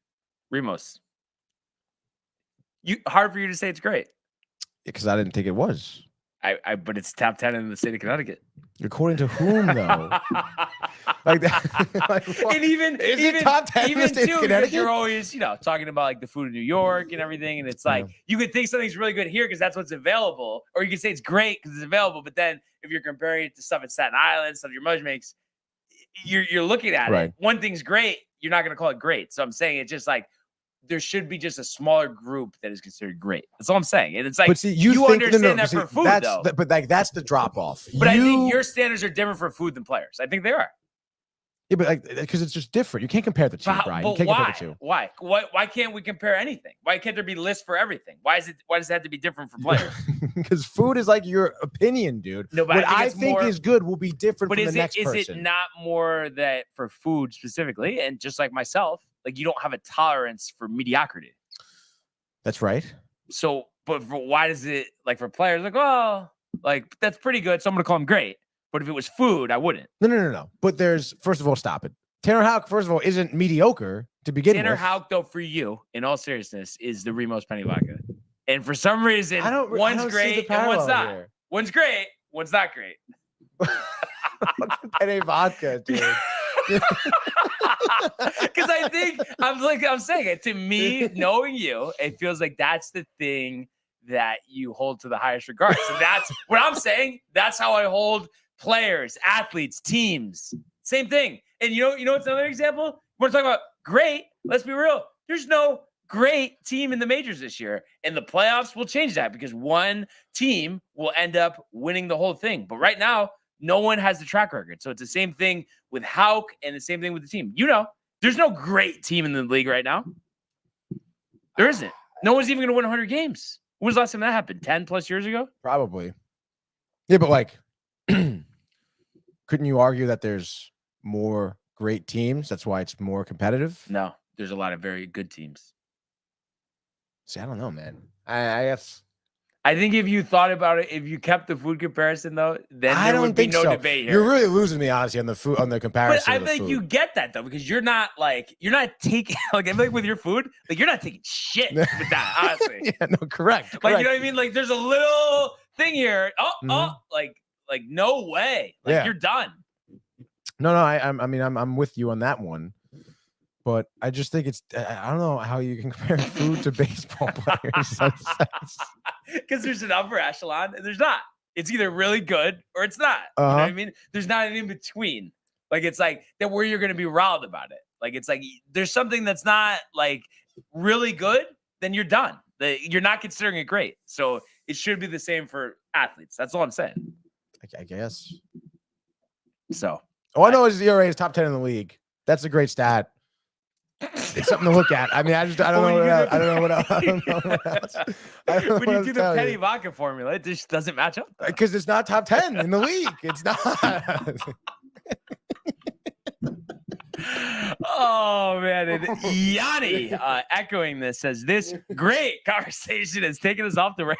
A: Remos. Hard for you to say it's great.
C: Because I didn't think it was.
A: But it's top 10 in the state of Connecticut.
C: According to whom, though? Like that. Like,
A: and even
C: top 10 in the state of Connecticut?
A: You're always, talking about, like, the food in New York and everything, and it's like, you could think something's really good here because that's what's available, or you could say it's great because it's available. But then if you're comparing it to stuff in Staten Island, stuff your mother makes, you're looking at it. One thing's great, you're not going to call it great. So I'm saying it's just like, there should be just a smaller group that is considered great. That's all I'm saying. And it's like,
C: but see, you
A: understand that for food, though.
C: But like, that's the drop off.
A: But I think your standards are different for food than players. I think they are.
C: Yeah, but like, because it's just different. You can't compare the two, Brian. You can't compare the two.
A: Why? Why can't we compare anything? Why can't there be lists for everything? Why does it have to be different for players?
C: Because food is like your opinion, dude. No, but what I think is good will be different from the next person.
A: Is it not more that for food specifically, and just like myself, like, you don't have a tolerance for mediocrity?
C: That's right.
A: So, but why does it, like, for players, like, oh, like, that's pretty good, so I'm gonna call him great. But if it was food, I wouldn't.
C: No. But first of all, stop it. Tanner Houck, first of all, isn't mediocre to begin with.
A: Tanner Houck, though, for you, in all seriousness, is the Remos Penny Vodka. And for some reason, one's great and one's not. Here. One's great, one's not great.
C: Penny Vodka, dude.
A: Because I think I'm saying it to me, knowing you, it feels like that's the thing that you hold to the highest regard. So that's what I'm saying. That's how I hold players, athletes, teams. Same thing. And you know what's another example? We're talking about great. Let's be real. There's no great team in the majors this year. And the playoffs will change that because one team will end up winning the whole thing. But right now, no one has the track record. So it's the same thing with Hauk and the same thing with the team. There's no great team in the league right now. There isn't. No one's even going to win 100 games. When was the last time that happened? 10 plus years ago?
C: Probably. Yeah, but like, couldn't you argue that there's more great teams? That's why it's more competitive?
A: No, there's a lot of very good teams.
C: See, I don't know, man. I guess.
A: I think if you thought about it, if you kept the food comparison, though, then there would be no debate here.
C: You're really losing me, honestly, on the comparison.
A: But I think you get that, though, because you're not taking, like, I feel like with your food, like, you're not taking shit with that, honestly.
C: Yeah, no, correct.
A: Like, you know what I mean? Like, there's a little thing here. Like, no way. Like, you're done.
C: No, I'm with you on that one. But I just think I don't know how you can compare food to baseball players.
A: Because there's an upper echelon and there's not. It's either really good or it's not. You know what I mean? There's not an in between. Like, it's like that where you're going to be riled about it. Like, it's like there's something that's not like really good, then you're done. You're not considering it great. So it should be the same for athletes. That's all I'm saying.
C: I guess.
A: So
C: all I know is ERA is top 10 in the league. That's a great stat. It's something to look at. I mean, I don't know what else.
A: When you do the penny vodka formula, it just doesn't match up.
C: Because it's not top 10 in the league. It's not.
A: Oh, man. And Yanni, echoing this, says, this great conversation has taken us off the rails.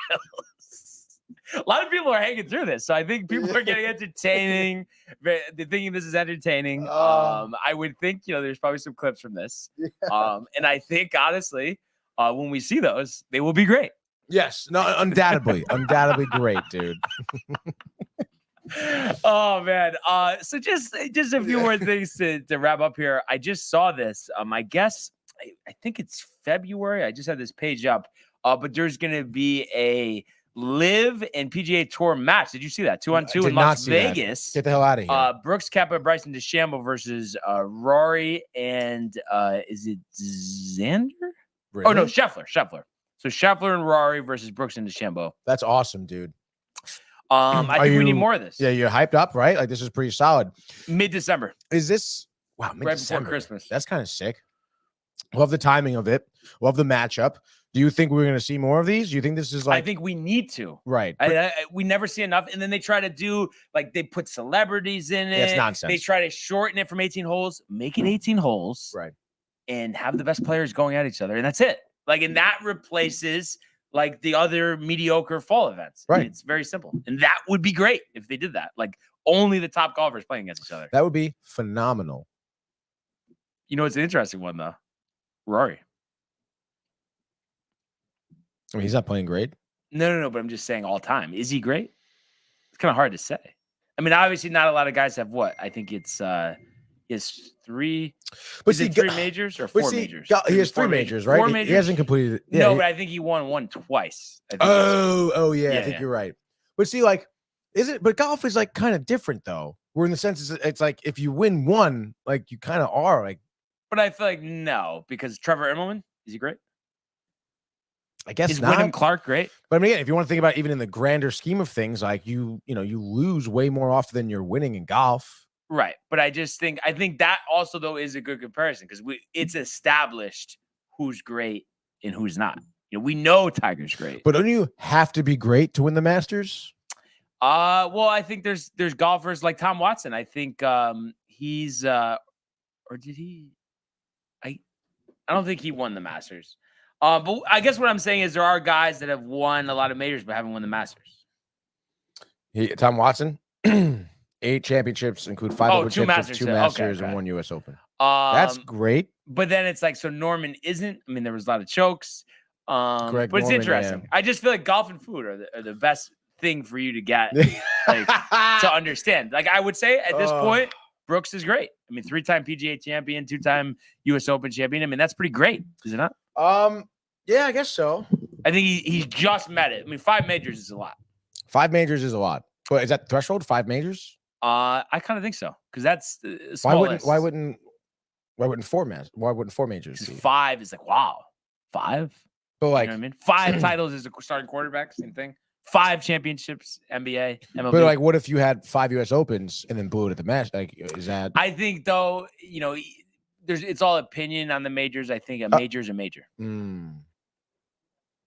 A: A lot of people are hanging through this, so I think people are getting entertaining. They're thinking this is entertaining. I would think, there's probably some clips from this. And I think, honestly, when we see those, they will be great.
C: Yes, no, undoubtedly great, dude.
A: Oh man. So just a few more things to wrap up here. I just saw this. I guess I think it's February. I just had this page up. But there's gonna be a Live and PGA Tour match. Did you see that? 2-on-2 in Las Vegas.
C: Get the hell out of here.
A: Brooks Koepka, Bryson DeChambeau versus Rory and is it Xander?
C: Really?
A: Oh no, Scheffler. So Scheffler and Rory versus Brooks and DeChambeau.
C: That's awesome, dude.
A: I think we need more of this.
C: Yeah, you're hyped up, right? Like this is pretty solid.
A: Mid-December.
C: Is this
A: right before Christmas?
C: That's kind of sick. Love the timing of it. Love the matchup. Do you think we're going to see more of these? Do you think this is like?
A: I think we need to.
C: Right.
A: We never see enough, and then they try to do like they put celebrities in it.
C: It's nonsense.
A: They try to shorten it from 18 holes, make it 18 holes,
C: right,
A: and have the best players going at each other, and that's it. Like, and that replaces like the other mediocre fall events.
C: Right.
A: It's very simple, and that would be great if they did that. Like only the top golfers playing against each other.
C: That would be phenomenal.
A: You know, it's an interesting one though. Rory.
C: I mean, he's not playing great.
A: No, but I'm just saying all time. Is he great? It's kind of hard to say. I mean, obviously not a lot of guys have what? I think it's three.
C: But
A: is it 3 majors or 4 majors?
C: He has 3 majors, right?
A: 4 majors?
C: He hasn't completed it. Yeah,
A: no, but I think he won one twice.
C: Yeah, I think you're right. But see, like, but golf is like kind of different though. Where in the sense it's like if you win one, like you kind of are like.
A: But I feel like no, because Trevor Immelman, is he great?
C: I guess
A: is
C: not.
A: Wyndham Clark great?
C: But I mean, again, if you want to think about even in the grander scheme of things, like you lose way more often than you're winning in golf.
A: Right. But I think that also though is a good comparison because it's established who's great and who's not. We know Tiger's great.
C: But don't you have to be great to win the Masters?
A: Well, I think there's golfers like Tom Watson. I think he's or did he? I don't think he won the Masters. But I guess what I'm saying is there are guys that have won a lot of majors but haven't won the Masters.
C: Tom Watson, 8 championships, include 5
A: 2 Masters,
C: and 1 U.S. Open.
A: That's
C: great.
A: But then it's like, so Norman isn't. I mean, there was a lot of chokes.
C: Greg
A: but it's
C: Norman,
A: interesting. Yeah. I just feel like golf and food are the best thing for you to get like, to understand. Like I would say at this point, Brooks is great. I mean, 3-time PGA champion, 2-time U.S. Open champion. I mean, that's pretty great, is it not?
C: Yeah, I guess so.
A: I think he's just met it. I mean, 5 majors is a lot.
C: 5 majors is a lot. But is that the threshold? 5 majors?
A: I kind of think so because that's a small list.
C: Why wouldn't 4 majors?
A: 'Cause
C: Be?
A: 5 is like, wow, 5.
C: But
A: You
C: like,
A: know what I mean? 5 titles as a starting quarterback, same thing. 5 championships, NBA, MLB.
C: but like, what if you had 5 U.S. Opens and then blew it at the match? Like, is that?
A: I think though, it's all opinion on the majors. I think a major is a major.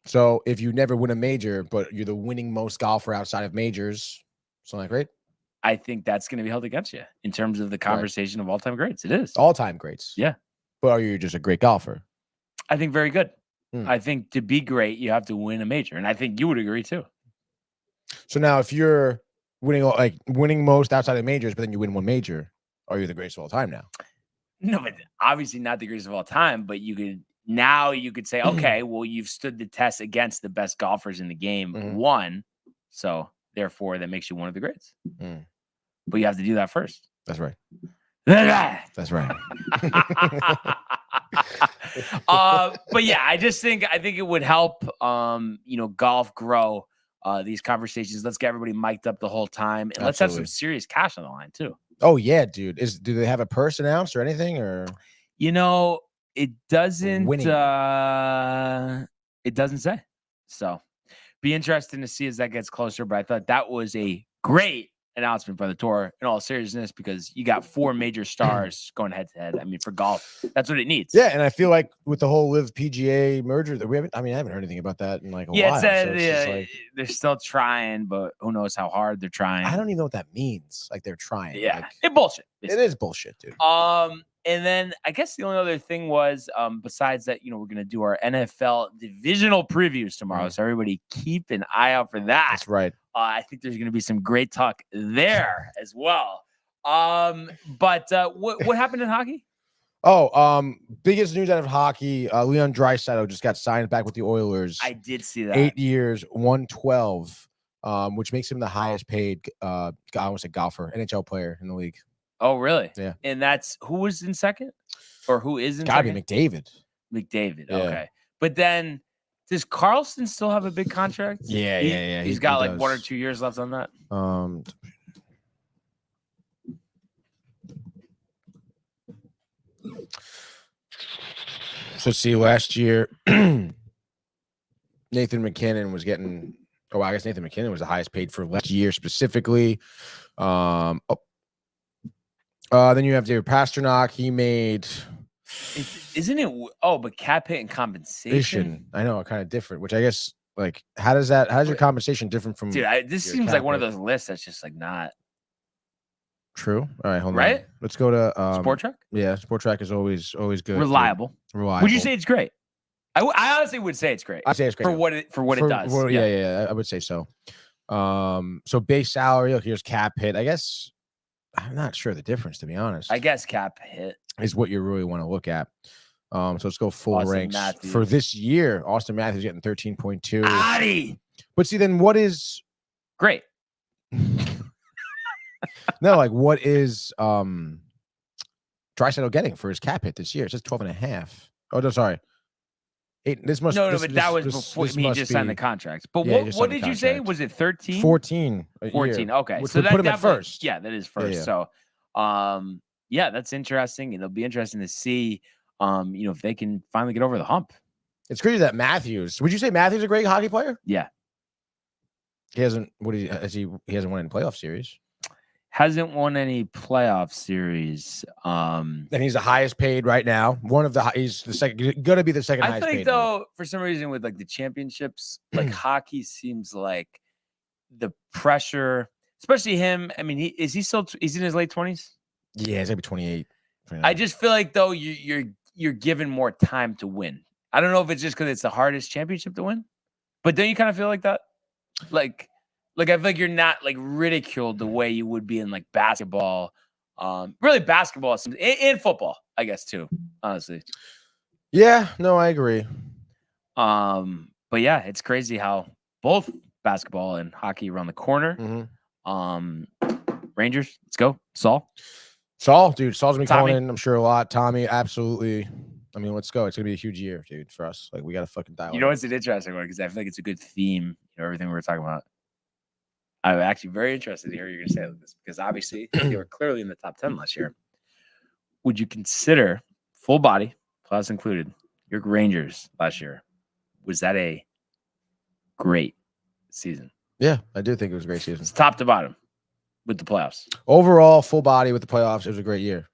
C: So if you never win a major, but you're the winning most golfer outside of majors, something like great.
A: I think that's going to be held against you in terms of the conversation of all-time greats. It is
C: all-time greats.
A: Yeah,
C: but are you just a great golfer?
A: I think very good. I think to be great, you have to win a major, and I think you would agree too.
C: So now, if you're winning most outside of majors, but then you win 1 major, are you the greatest of all time now?
A: No, but obviously not the greatest of all time. But you could say, okay, well, you've stood the test against the best golfers in the game, won, so therefore that makes you one of the greats. But you have to do that first.
C: That's right.
A: That's right. But yeah, I think it would help golf grow these conversations. Let's get everybody mic'd up the whole time, and let's have some serious cash on the line too.
C: Oh yeah, dude. Do they have a purse announced or anything? Or
A: it doesn't it doesn't say. So be interesting to see as that gets closer. But I thought that was a great announcement by the tour in all seriousness, because you got 4 major stars going head to head. I mean, for golf, that's what it needs.
C: Yeah, and I feel like with the whole Live PGA merger that I haven't heard anything about that in like a while.
A: It said, they're still trying, but who knows how hard they're trying.
C: I don't even know what that means. Like they're trying.
A: Yeah,
C: it's
A: bullshit.
C: Basically. It is bullshit, dude.
A: And then I guess the only other thing was, besides that, we're going to do our NFL divisional previews tomorrow. So everybody keep an eye out for that.
C: That's right.
A: I think there's going to be some great talk there as well. But what happened in hockey?
C: Biggest news out of hockey, Leon Draisaitl just got signed back with the Oilers.
A: I did see that.
C: 8 years, 112, which makes him the highest paid, I almost said golfer, NHL player in the league.
A: Oh, really?
C: Yeah.
A: And that's who was in second, or who is in
C: Gotta
A: second?
C: be McDavid.
A: Yeah. Okay. But then does Carlson still have a big contract?
C: Yeah.
A: He's got like 1 or 2 years left on that.
C: So see, last year, Nathan McKinnon was getting. Oh, I guess Nathan McKinnon was the highest paid for last year specifically. Then you have David Pastrnak. He made.
A: Isn't it? Oh, but cap hit and compensation.
C: I know, kind of different. Which I guess, like, how's your compensation different from?
A: Dude, this seems like one of those lists that's just like not
C: true. All right, hold on.
A: Right?
C: Let's go to
A: Sport Track.
C: Yeah, Sport Track is always good.
A: Reliable. Would you say it's great? I honestly would say it's great.
C: I'd say it's great
A: for what it does.
C: Yeah, I would say so. So base salary. Look, here's cap hit. I guess I'm not sure the difference, to be honest.
A: I guess cap hit
C: is what you really want to look at. So let's go full
A: Austin
C: ranks
A: Matthews.
C: For this year. Austin Matthews getting 13.2.
A: Adi!
C: But see, then what is
A: great?
C: No, like what is Draisaitl getting for his cap hit this year? It says 12.5. Oh no, sorry. 8. This must
A: but that was before he just signed the contract. But what did you say? Was it 13?
C: 14.
A: 14. Okay.
C: Which
A: so
C: would put him at first.
A: Yeah, that is first. So that's interesting. It'll be interesting to see if they can finally get over the hump.
C: It's crazy that Matthews. Would you say Matthews is a great hockey player?
A: Yeah.
C: He hasn't he hasn't won any playoff series.
A: Hasn't won any playoff series.
C: And he's the highest paid right now. He's the second, gonna be the second highest paid.
A: I think though, for some reason, with like the championships, like hockey seems like the pressure, especially him. I mean, he's in his late 20s.
C: Yeah, he's gonna be 28. 29.
A: I just feel like though you're given more time to win. I don't know if it's just because it's the hardest championship to win, but don't you kind of feel like that? Like I feel like you're not like ridiculed the way you would be in like basketball, really basketball and football, I guess too, honestly.
C: Yeah, no, I agree.
A: But yeah, it's crazy how both basketball and hockey around the corner. Rangers, let's go. Saul,
C: dude. Saul's gonna be calling in, I'm sure, a lot. Tommy, absolutely. I mean, let's go. It's gonna be a huge year, dude, for us. Like, we gotta fucking dial.
A: You know, it's an interesting one because I feel like it's a good theme. You know, everything we were talking about. I'm actually very interested to hear what you're going to say about this because obviously they were clearly in the top 10 last year. Would you consider full body, plus included, your Rangers last year? Was that a great season?
C: Yeah, I do think it was a great season.
A: It's top to bottom with the playoffs.
C: Overall, full body with the playoffs, it was a great year.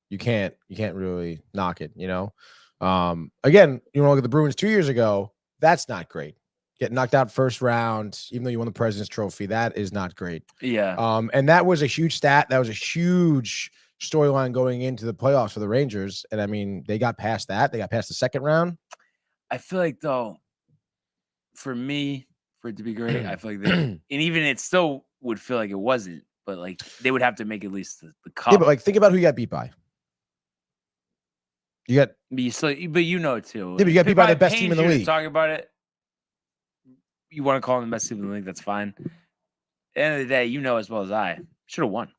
C: You can't really knock it, you know. Again, you want to look at the Bruins 2 years ago. That's not great. Getting knocked out first round, even though you won the President's Trophy, that is not great.
A: Yeah.
C: And that was a huge stat. That was a huge storyline going into the playoffs for the Rangers. And I mean, they got past that. They got past the second round.
A: I feel like, though, for me, for it to be great, I feel like and even it still would feel like it wasn't, but like they would have to make at least the cup.
C: Yeah, but like think about who you got beat by. You got,
A: but you know too.
C: Yeah, but you got beat by the best team in the league.
A: Talking about it, you want to call them the best team in the league? That's fine. At the end of the day, you know as well as I should have won.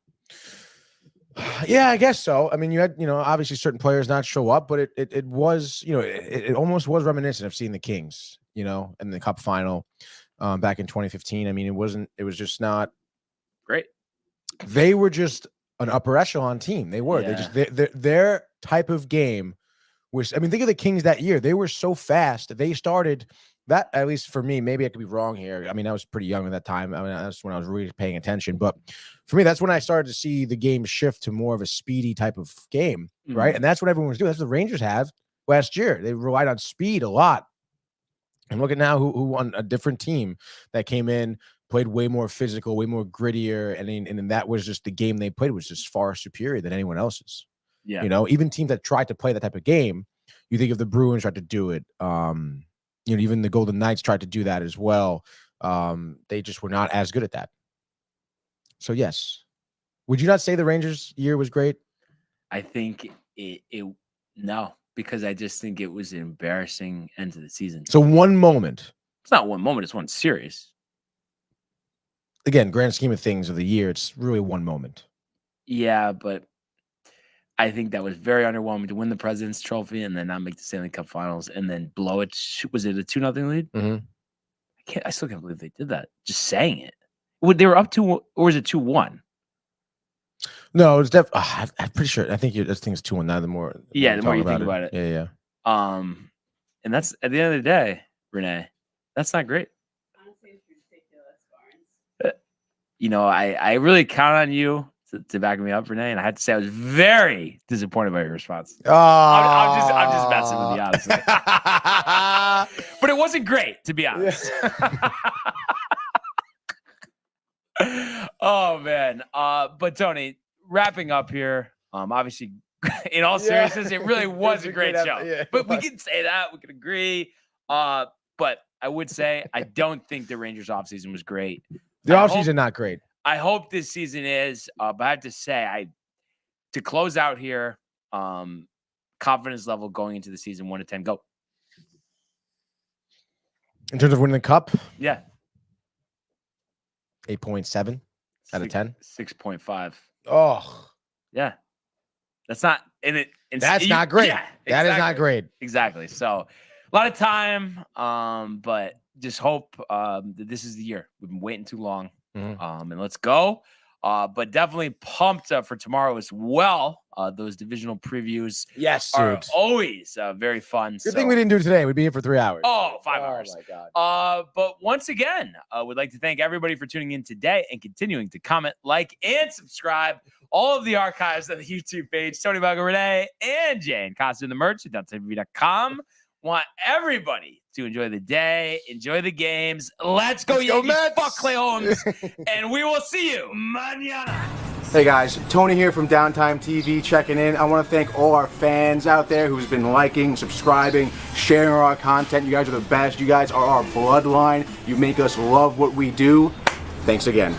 C: Yeah, I guess so. I mean, you had, you know, obviously certain players not show up, but it was, you know, it almost was reminiscent of seeing the Kings, you know, in the Cup final back in 2015. I mean, it was just not
A: great.
C: They were just an upper echelon team. They were.
A: Yeah.
C: Their type of game was. I mean, think of the Kings that year. They were so fast. They started that, at least for me. Maybe I could be wrong here. I mean, I was pretty young at that time. I mean, that's when I was really paying attention. But for me, that's when I started to see the game shift to more of a speedy type of game, right? And that's what everyone was doing. That's what the Rangers have last year. They relied on speed a lot. And look at now who won a different team that came in, played way more physical, way more grittier, and that was just the game they played was just far superior than anyone else's.
A: Yeah,
C: you know, even teams that tried to play that type of game, you think of the Bruins tried to do it. You know, even the Golden Knights tried to do that as well. They just were not as good at that. So yes, would you not say the Rangers' year was great?
A: I think no, because I just think it was an embarrassing end to the season.
C: So one moment.
A: It's not one moment. It's one series.
C: Again, grand scheme of things of the year, it's really one moment.
A: Yeah, but I think that was very underwhelming to win the President's Trophy and then not make the Stanley Cup Finals and then blow it. Was it a 2-0 lead?
C: Mm-hmm.
A: I still can't believe they did that. Just saying it. They were up 2, or was it 2-1?
C: No, it's definitely. I'm pretty sure. I think this thing's 2-1. Now the more,
A: yeah, the more you think about it.
C: Yeah.
A: And that's at the end of the day, Renee. That's not great.
D: Honestly, it's ridiculous, Barnes.
A: You know, I really count on you to back me up, Renee, and I had to say I was very disappointed by your response.
C: Oh,
A: I'm just messing with you, honestly. But it wasn't great, to be honest. Oh man. But Tony, wrapping up here. Obviously, in all seriousness, it really was a great show.
C: Yeah,
A: but we can say that, we can agree. But I would say I don't think the Rangers offseason was great.
C: The offseason not great.
A: I hope this season is, but I have to say, to close out here, confidence level going into the season 1 to 10, go.
C: In terms of winning the cup,
A: Yeah,
C: 8.7 out of 10.
A: 6.5.
C: Oh,
A: yeah, that's not in it.
C: That's not great.
A: Yeah,
C: that is not great.
A: Exactly. So a lot of time, but just hope that this is the year. We've been waiting too long. And let's go. But definitely pumped for tomorrow as well. Those divisional previews are always very fun.
C: Good thing we didn't do it today. We'd be here for 3 hours.
A: Oh, 5 hours.
C: My God.
A: But once again, we'd like to thank everybody for tuning in today and continuing to comment, like, and subscribe. All of the archives on the YouTube page, Tony Bagel, Renee, and Jane. Costume the merch at .tv.com. Want everybody to enjoy the day, enjoy the games. Let's go, Yankees. Fuck Clay Holmes. And we will see you mañana.
G: Hey guys, Tony here from Downtime TV checking in. I want to thank all our fans out there who's been liking, subscribing, sharing our content. You guys are the best. You guys are our bloodline. You make us love what we do. Thanks again.